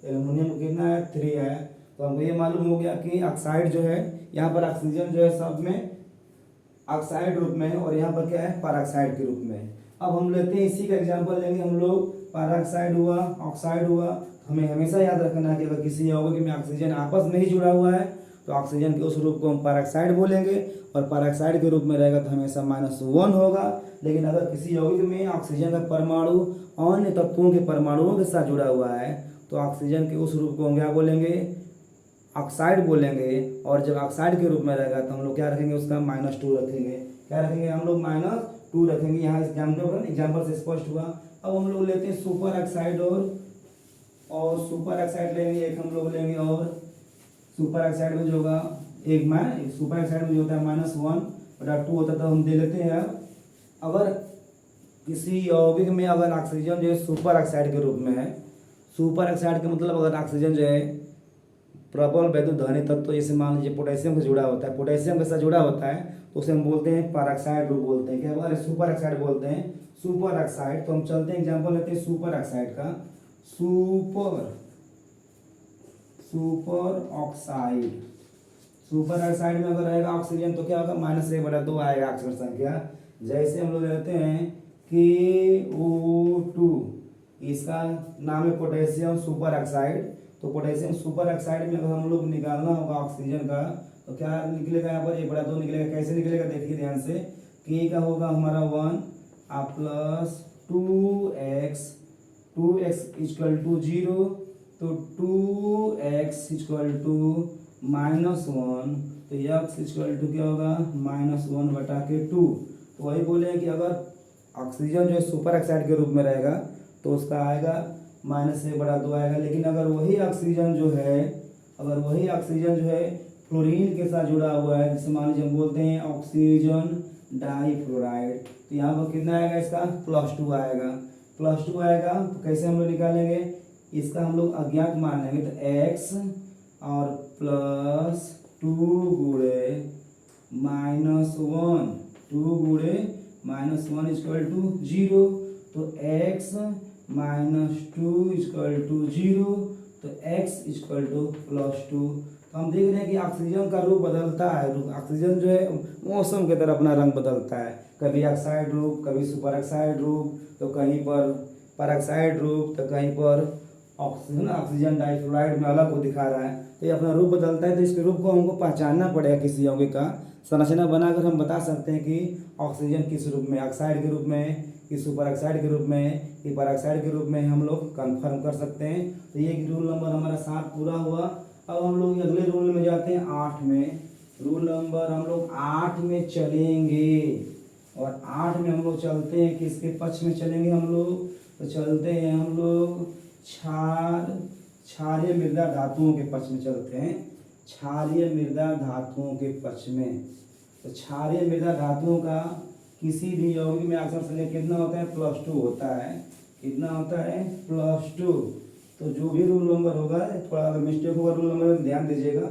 एल्युमिनियम को कितना आया, 3 आया। तो हमको ये मालूम हो गया कि ऑक्साइड जो है, यहाँ पर ऑक्सीजन जो है सब में ऑक्साइड रूप में है और यहाँ पर क्या है, पेरोक्साइड के रूप में है। अब हम लेते हैं इसी का एग्जांपल लेंगे हम लोग, पेरोक्साइड हुआ, ऑक्साइड हुआ। हमें हमेशा याद रखना है कि अगर किसी यौगिक में ऑक्सीजन आपस में ही जुड़ा हुआ है तो ऑक्सीजन के उस रूप को हम पेरोक्साइड बोलेंगे, और पेरोक्साइड के रूप में रहेगा तो हमेशा -1 होगा। लेकिन अगर किसी यौगिक में ऑक्सीजन का परमाणु अन्य तत्वों के परमाणुओं के साथ जुड़ा हुआ है तो ऑक्सीजन के उस रूप को हम क्या बोलेंगे, ऑक्साइड बोलेंगे। और जब ऑक्साइड के रूप में रहेगा तो हम लोग क्या रखेंगे, उसका -2 रखेंगे। क्या रखेंगे हम लोग, -2 रखेंगे। यहाँ एग्जाम्पल से स्पष्ट हुआ। अब हम लोग लेते हैं सुपर ऑक्साइड, और सुपर ऑक्साइड लेंगे एक हम लोग लेंगे, और सुपर ऑक्साइड में जो होगा सुपर ऑक्साइड में जो होता है -1/2 होता है, तो हम दे लेते हैं। अगर किसी यौगिक में अगर ऑक्सीजन जो है सुपर ऑक्साइड के रूप में है, सुपर ऑक्साइड का मतलब अगर ऑक्सीजन जो है प्रबल वैद्युत धानी तत्व, जैसे मान लीजिए पोटेशियम से जुड़ा होता है, पोटेशियम के साथ जुड़ा होता है, तो उसे हम बोलते हैं पेरोक्साइड ग्रुप बोलते हैं। क्या बोलते हैं, सुपर ऑक्साइड बोलते हैं, सुपर ऑक्साइड। तो हम चलते हैं एग्जांपल लेते हैं सुपर ऑक्साइड का, सुपर ऑक्साइड। सुपर ऑक्साइड में अगर रहेगा ऑक्सीजन तो क्या होगा, -1/2 आएगा ऑक्सीजन संख्या। जैसे हम लोग लेते हैं KO2, इसका नाम है पोटेशियम सुपर ऑक्साइड, तो पोटेशियम सुपर ऑक्साइड में अगर हम लोग निकालना होगा ऑक्सीजन का तो क्या निकलेगा यहाँ पर, 1/2 निकलेगा। कैसे निकलेगा देखिए ध्यान से, के का होगा हमारा 1 प्लस 2x इक्वल टू 0, तो 2x इक्वल टू -1, तो x इक्वल टू क्या होगा -1/2। तो वही बोले हैं कि अगर ऑक्सीजन जो है सुपर ऑक्साइड के रूप में रहेगा तो उसका आएगा -1/2 आएगा। लेकिन अगर वही ऑक्सीजन जो है फ्लोरीन के साथ जुड़ा हुआ है, जिसे मान लीजिए हम बोलते हैं ऑक्सीजन डाइफ्लोराइड, तो यहाँ पर कितना आएगा इसका +2 आएगा। +2 आएगा तो कैसे हम लोग निकालेंगे, इसका हम लोग अज्ञात मान लेंगे। तो x और +2 गुणे -1, 2 गुणे -1 इक्वल टू 0, तो x -2 इक्वल टू 0, तो x इक्वल टू +2। तो हम देख रहे हैं कि ऑक्सीजन का रूप बदलता है। ऑक्सीजन जो है मौसम की तरह अपना रंग बदलता है, कभी ऑक्साइड रूप, कभी सुपर ऑक्साइड रूप, तो कहीं पर परऑक्साइड रूप, तो कहीं पर ऑक्सीजन डाइफ्लोराइड में अलग को दिखा रहा है। तो ये अपना रूप बदलता है, तो इसके रूप को हमको पहचानना पड़ेगा। किसी यौगिक का संरचना बनाकर हम बता सकते हैं कि ऑक्सीजन किस रूप में, ऑक्साइड के रूप में, कि सुपर ऑक्साइड के रूप में, कि परऑक्साइड के रूप में हम लोग कंफर्म कर सकते हैं। तो ये रूल नंबर हमारा 7 पूरा हुआ। अब हम लोग अगले रूल में जाते हैं 8 में। रूल नंबर हम लोग 8 में चलेंगे, और 8 में हम लोग चलते हैं किसके पक्ष में चलेंगे हम लोग, तो चलते हैं हम लोग क्षारीय मृदा धातुओं के पक्ष में चलते हैं, क्षारीय मृदा धातुओं के पक्ष में। तो क्षारीय मृदा धातुओं का किसी भी यौगिक में अक्सर संख्या कितना होता है, +2 होता है। कितना होता है, +2। तो जो भी रूल नंबर होगा, थोड़ा अगर मिस्टेक होगा रूल नंबर में ध्यान दीजिएगा।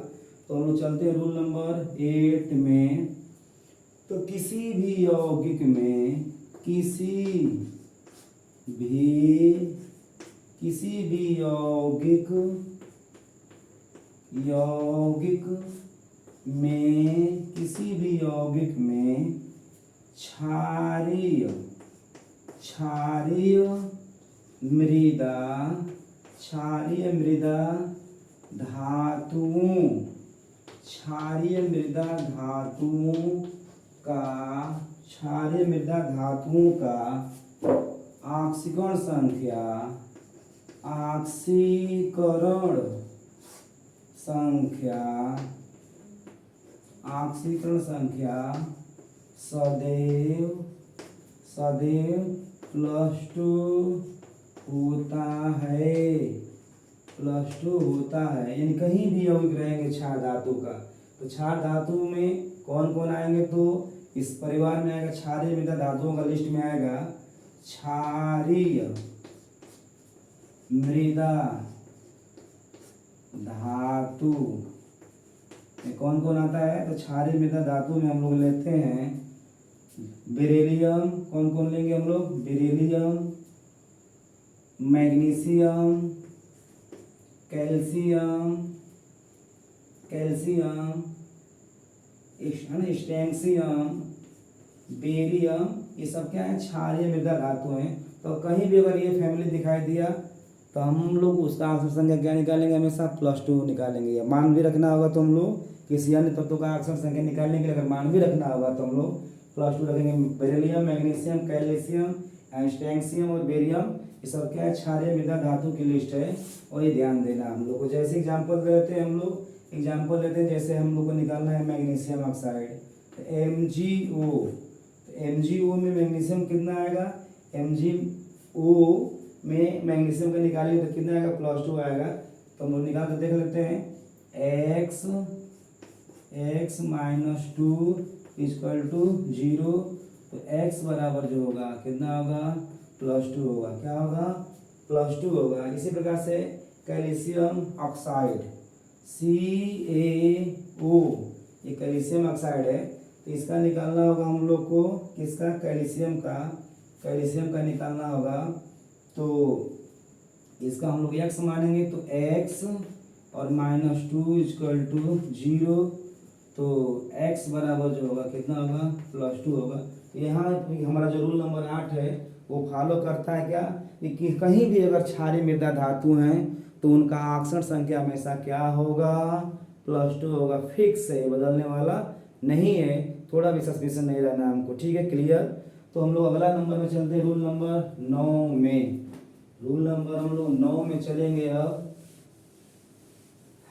तो हम लोग चलते हैं रूल नंबर 8 में। तो किसी भी यौगिक में, किसी भी यौगिक में क्षारीय मृदा धातुओं का ऑक्सीकरण संख्या सदैव +2 होता है। यानी कहीं भी यौगिक रहेंगे क्षार धातु का, तो क्षार धातु में कौन कौन आएंगे, तो इस परिवार में आएगा क्षारीय मृदा धातुओं का लिस्ट में आएगा क्षारीय मृदा धातु में कौन कौन आता है। तो क्षारीय मृदा धातु में हम लोग लेते हैं बेरिलियम। कौन कौन लेंगे हम लोग, बेरिलियम, मैग्नीशियम, कैल्शियम, स्टैंसियम, बेरियम, ये सब क्या है, क्षारीय मृदा धातु हैं। तो कहीं भी अगर ये फैमिली दिखाई दिया तो हम लोग उसका अक्षर संख्या क्या निकालेंगे, हमेशा +2 निकालेंगे। या मान भी रखना होगा तो हम लोग किसी अन्य तत्वों का अक्षर संख्या निकालने के लिए अगर मान भी रखना होगा तो हम लोग +2 रखेंगे। बेरिलियम, मैग्नीशियम, कैल्शियम, स्टैंसियम और बेरियम, ये सब क्या है, क्षारीय मृदा धातु की लिस्ट है। और ये ध्यान देना हम लोग को। जैसे एग्जाम्पल लेते हैं, हम लोग एग्जाम्पल लेते हैं, जैसे हम लोग को निकालना है मैग्नीशियम ऑक्साइड, तो MgO। तो MgO में मैग्नीशियम कितना आएगा, MgO में मैग्नीशियम का निकालेंगे तो कितना आएगा, +2 आएगा। तो हम लोग निकाल कर देख लेते हैं, x -2 इक्वल टू 0, तो x बराबर जो होगा कितना होगा, +2 होगा। क्या होगा, +2 होगा। इसी प्रकार से कैल्शियम ऑक्साइड CaO, ये कैल्शियम ऑक्साइड है, तो इसका निकालना होगा हम लोग को, किसका, कैल्शियम का निकालना होगा। तो इसका हम लोग x मानेंगे, तो x और -2 इक्वल टू 0, तो x बराबर जो होगा कितना होगा, +2 होगा। यहाँ हमारा जो रूल नंबर 8 है वो फॉलो करता है क्या, कि कहीं भी अगर क्षारीय मृदा धातु हैं तो उनका आक्षण संख्या हमेशा क्या होगा, +2 होगा। फिक्स है, बदलने वाला नहीं है, थोड़ा भी सस्पेंशन नहीं रहना हमको, ठीक है, क्लियर। तो हम लोग अगला नंबर में चलते हैं, रूल नंबर 9 में। रूल नंबर हम लोग 9 में चलेंगे अब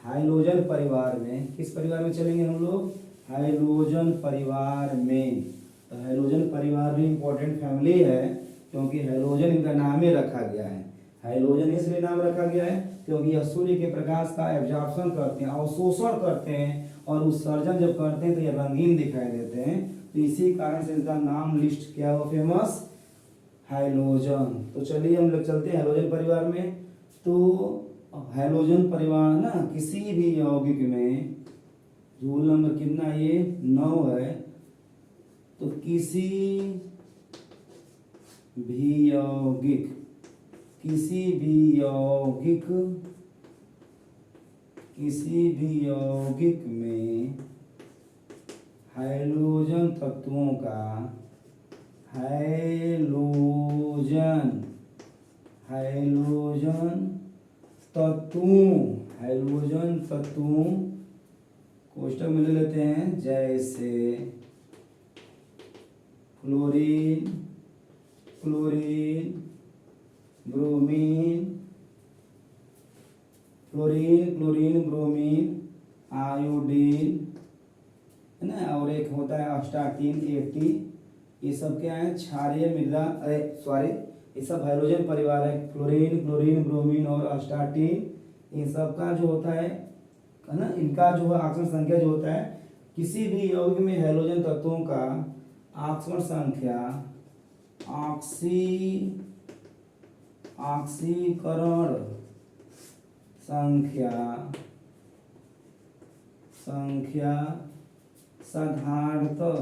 हाइलोजन परिवार में। किस परिवार में चलेंगे हम लोग, हाइलोजन परिवार में। तो हाइलोजन परिवार भी इंपॉर्टेंट फैमिली है, क्योंकि हाइलोजन इनका नाम ही रखा गया है। हाइलोजन इसलिए नाम रखा गया है क्योंकि यह सूर्य के प्रकाश का एब्जॉर्प्शन करते हैं, अवशोषण करते हैं, और उत्सर्जन जब करते हैं तो ये रंगीन दिखाई देते हैं। तो इसी कारण से इनका नाम लिस्ट क्या हुआ फेमस, हाइलोजन। तो चलिए हम लोग चलते हैं हाइलोजन परिवार में। तो हाइलोजन परिवार ना किसी भी यौगिक में, रूल नंबर कितना ये 9 है, तो किसी भी यौगिक में हाइलोजन तत्वों का हाइलोजन तत्वों कोष्टक में ले लेते हैं, जैसे फ्लोरीन, ब्रोमीन, आयोडीन, है ना, और एक होता है अस्टाटीन 80। ये सब क्या है, क्षारीय मृदा, ये सब हाइड्रोजन परिवार है। क्लोरीन, ब्रोमीन और अस्टाटीन, इन सब का जो होता है ना, इनका जो है आक्षण संख्या जो होता है, किसी भी यौगिक में हाइड्रोजन तत्वों का आक्षण संख्या, ऑक्सीकरण संख्या साधारणतः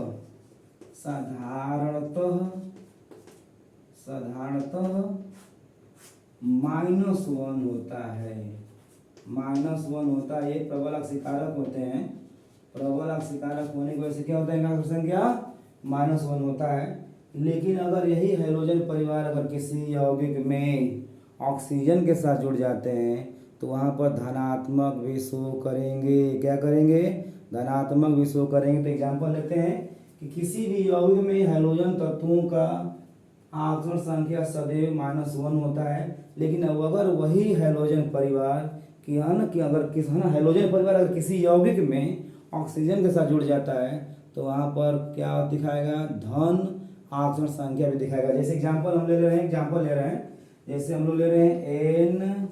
-1 होता है। -1 होता है। ये प्रबल अक्षीकारक होते हैं। प्रबल अक्षीकारक होने की वजह से क्या होता है, इनका संख्या -1 होता है। लेकिन अगर यही हाइड्रोजन परिवार अगर किसी यौगिक में ऑक्सीजन के साथ जुड़ जाते हैं तो वहाँ पर धनात्मक भी शो करेंगे। क्या करेंगे, धनात्मक भी शो करेंगे। तो एग्जांपल लेते हैं कि किसी भी यौगिक में हाइड्रोजन तत्वों का आक्षण संख्या सदैव -1 होता है, लेकिन अब अगर वही हाइड्रोजन परिवार की है ना, कि अगर किस है ना हाइड्रोजन परिवार अगर किसी यौगिक में ऑक्सीजन के साथ जुड़ जाता है तो वहाँ पर क्या दिखाएगा, धन आक्षण संख्या भी दिखाएगा। जैसे एग्जांपल हम ले रहे हैं, जैसे हम लोग ले रहे हैं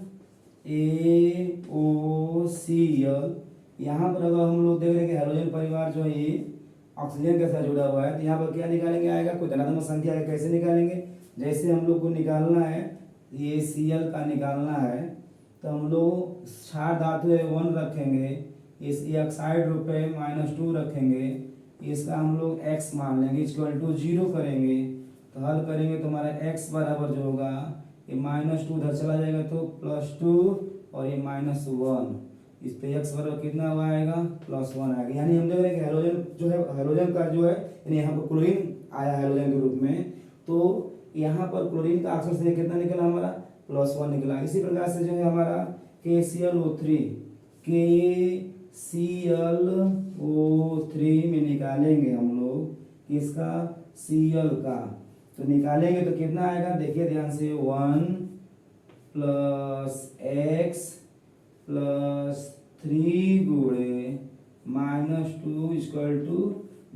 NaOCl। यहाँ पर अगर हम लोग देख रहे हैं कि हाइड्रोजन परिवार जो है ये ऑक्सीजन के साथ जुड़ा हुआ है, तो यहाँ पर क्या निकालेंगे, आएगा कोई धनात्मक संख्या है। कैसे निकालेंगे, जैसे हम लोग को निकालना है, ये Cl का निकालना है, तो हम लोग क्षार धातु 1 रखेंगे, इस ऑक्साइड रूप में -2 रखेंगे, इसका हम लोग x मान लेंगे, = 0 करेंगे। तो हल करेंगे तो हमारा x बराबर जो होगा, ये -2 उधर चला जाएगा तो +2, और ये -1, इस पे x बराबर कितना हुआ आएगा, +1 आएगा। यानी हम देख रहे हैं कि हाइड्रोजन जो है, हाइड्रोजन का जो है, यानी यहाँ पर क्लोरीन आया हाइड्रोजन के रूप में, तो यहाँ पर क्लोरीन का अक्षर से कितना निकला हमारा, +1 निकला। इसी प्रकार से जो है हमारा KClO3 में निकालेंगे हम लोग इसका Cl का, तो निकालेंगे तो कितना आएगा, देखिए ध्यान से, 1 + x + 3 गुणे -2 =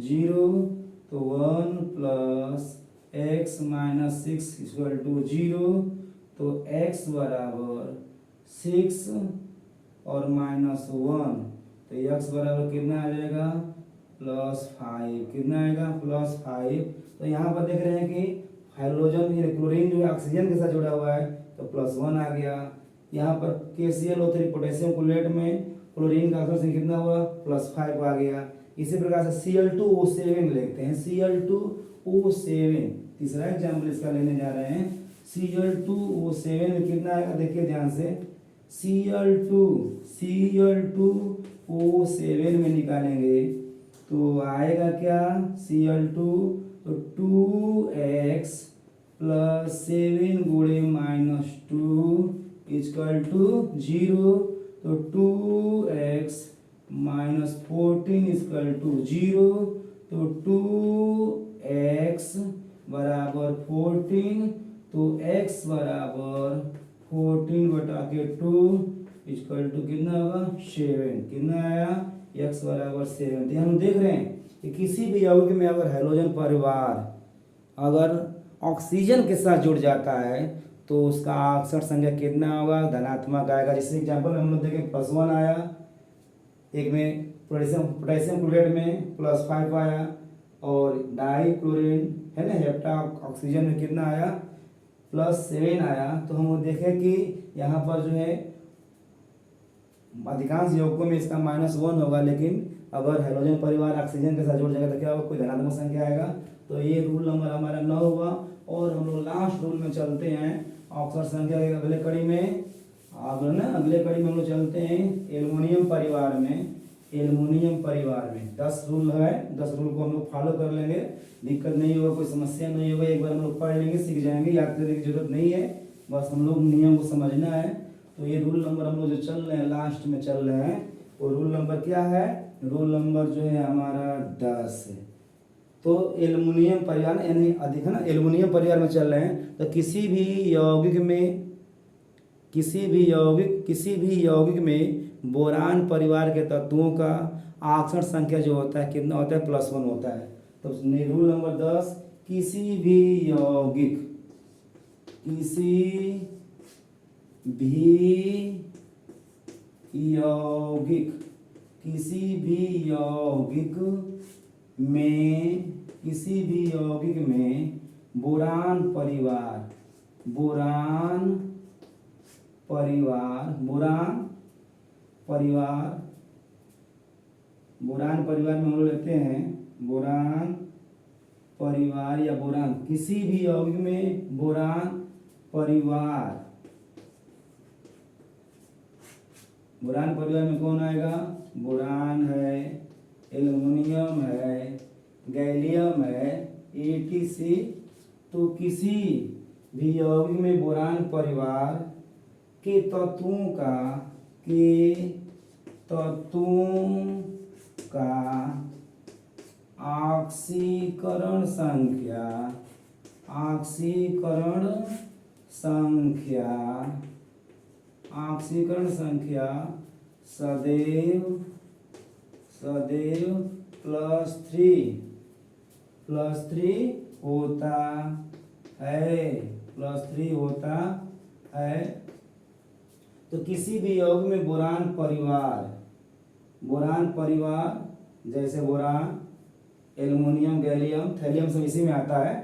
0, तो 1 + x - 6 = 0, तो x बराबर 6 और -1, तो x बराबर कितना आ जाएगा, +5। कितना आएगा, +5। तो यहाँ पर देख रहे हैं कि हाइड्रोजन क्लोरीन जो है ऑक्सीजन के साथ जुड़ा हुआ है, तो +1 आ गया। यहाँ पर KClO3 पोटेशियम क्लोरेट में क्लोरीन का अक्षर से कितना हुआ, +5 आ गया। इसी प्रकार से Cl2O7 लिखते हैं, Cl2O7 तीसरा एग्जाम्पल इसका लेने जा रहे हैं। Cl2O7 में कितना आएगा, देखिए ध्यान से, Cl2O7 में निकालेंगे तो आएगा क्या, Cl2, तो 2x + 7 गुणे -2 इक्वल टू 0, तो 2x माइनस 14 इक्वल टू 0, तो 2x बराबर 14, तो x बराबर 14 बटा के 2 इक्वल टू कितना होगा 7, कितना आया x बराबर 7। तो हम देख रहे हैं कि किसी भी यौगिक में अगर हैलोजन परिवार अगर ऑक्सीजन के साथ जुड़ जाता है तो उसका अक्षर संख्या कितना होगा, धनात्मक आएगा। जैसे एग्जाम्पल में हम लोग देखें +1 आया, एक में पोटेशियम क्लोराइड में +5 आया, और डाइक्लोरीन है ना हेप्टा ऑक्सीजन में कितना आया +7 आया। तो हम देखें कि यहाँ पर जो है अधिकांश यौगिकों में इसका -1 होगा, लेकिन अगर हैलोजन परिवार ऑक्सीजन के साथ जुड़ जाएगा तो क्या होगा, कोई धनात्मक संख्या आएगा। तो ये रूल नंबर हमारा 9 हुआ। और हम लोग लास्ट रूल में चलते हैं अक्षर संख्या के अगले कड़ी में। अगले कड़ी में हम लोग चलते हैं एल्युमिनियम परिवार में। एल्युमिनियम परिवार में 10 रूल है, 10 रूल को हम लोग फॉलो कर लेंगे, दिक्कत नहीं होगा, कोई समस्या नहीं होगा। एक बार हम लोग पढ़ लेंगे, सीख जाएंगे, याद करने की जरूरत नहीं है, बस हम लोग नियम को समझना है। तो ये रूल नंबर हम लोग जो चल रहे हैं लास्ट में चल रहे हैं, वो रूल नंबर क्या है, रूल नंबर जो है हमारा 10 है। तो एल्युमिनियम परिवार यानी अधिक है ना, एल्युमिनियम परिवार में चल रहे हैं। तो किसी भी यौगिक में बोरान परिवार के तत्वों का अक्षर संख्या जो होता है कितना होता है +1 होता है। तो रूल नंबर 10, किसी भी यौगिक में बोरान परिवार में हम लोग लेते हैं बोरान परिवार या बोरान, किसी भी यौगिक में बोरान परिवार में कौन आएगा, बोरान है, एल्युमिनियम है, गैलियम है, etc। तो किसी भी यौगिक में बोरान परिवार के तत्वों का ऑक्सीकरण संख्या सदैव +3 होता है। तो किसी भी यौगिक में बोरान परिवार जैसे बोरान, एल्युमिनियम, गैलियम, थैलियम सब इसी में आता है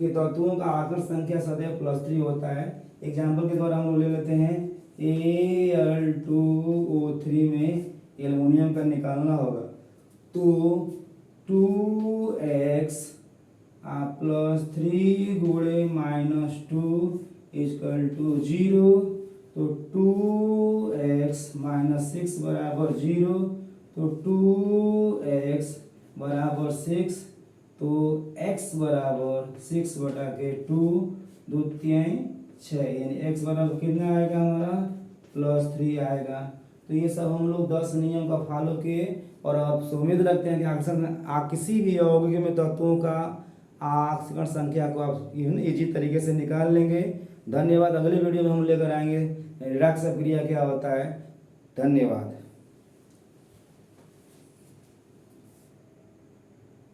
कि तत्वों का आकर संख्या सदैव +3 होता है। एग्जाम्पल के द्वारा हम लोग ले लेते हैं Al2O3 में एल्युमिनियम का निकालना होगा, तो 2x +3 गुणे -2 इक्वल टू 0, तो 2x -6 बराबर 0, तो 2x बराबर 6, तो x बराबर 6 बटा के 2 2×3 6, यानी x बराबर कितना आएगा हमारा +3 आएगा। तो ये सब हम लोग 10 नियम का फॉलो किए, और अब उम्मीद रखते हैं कि अक्सर किसी भी यौगिक में तत्वों का ऑक्सीकरण संख्या को आप इजी तरीके से निकाल लेंगे। धन्यवाद। अगले वीडियो में हम लेकर आएंगे रिडक्शन क्रिया क्या होता है। धन्यवाद।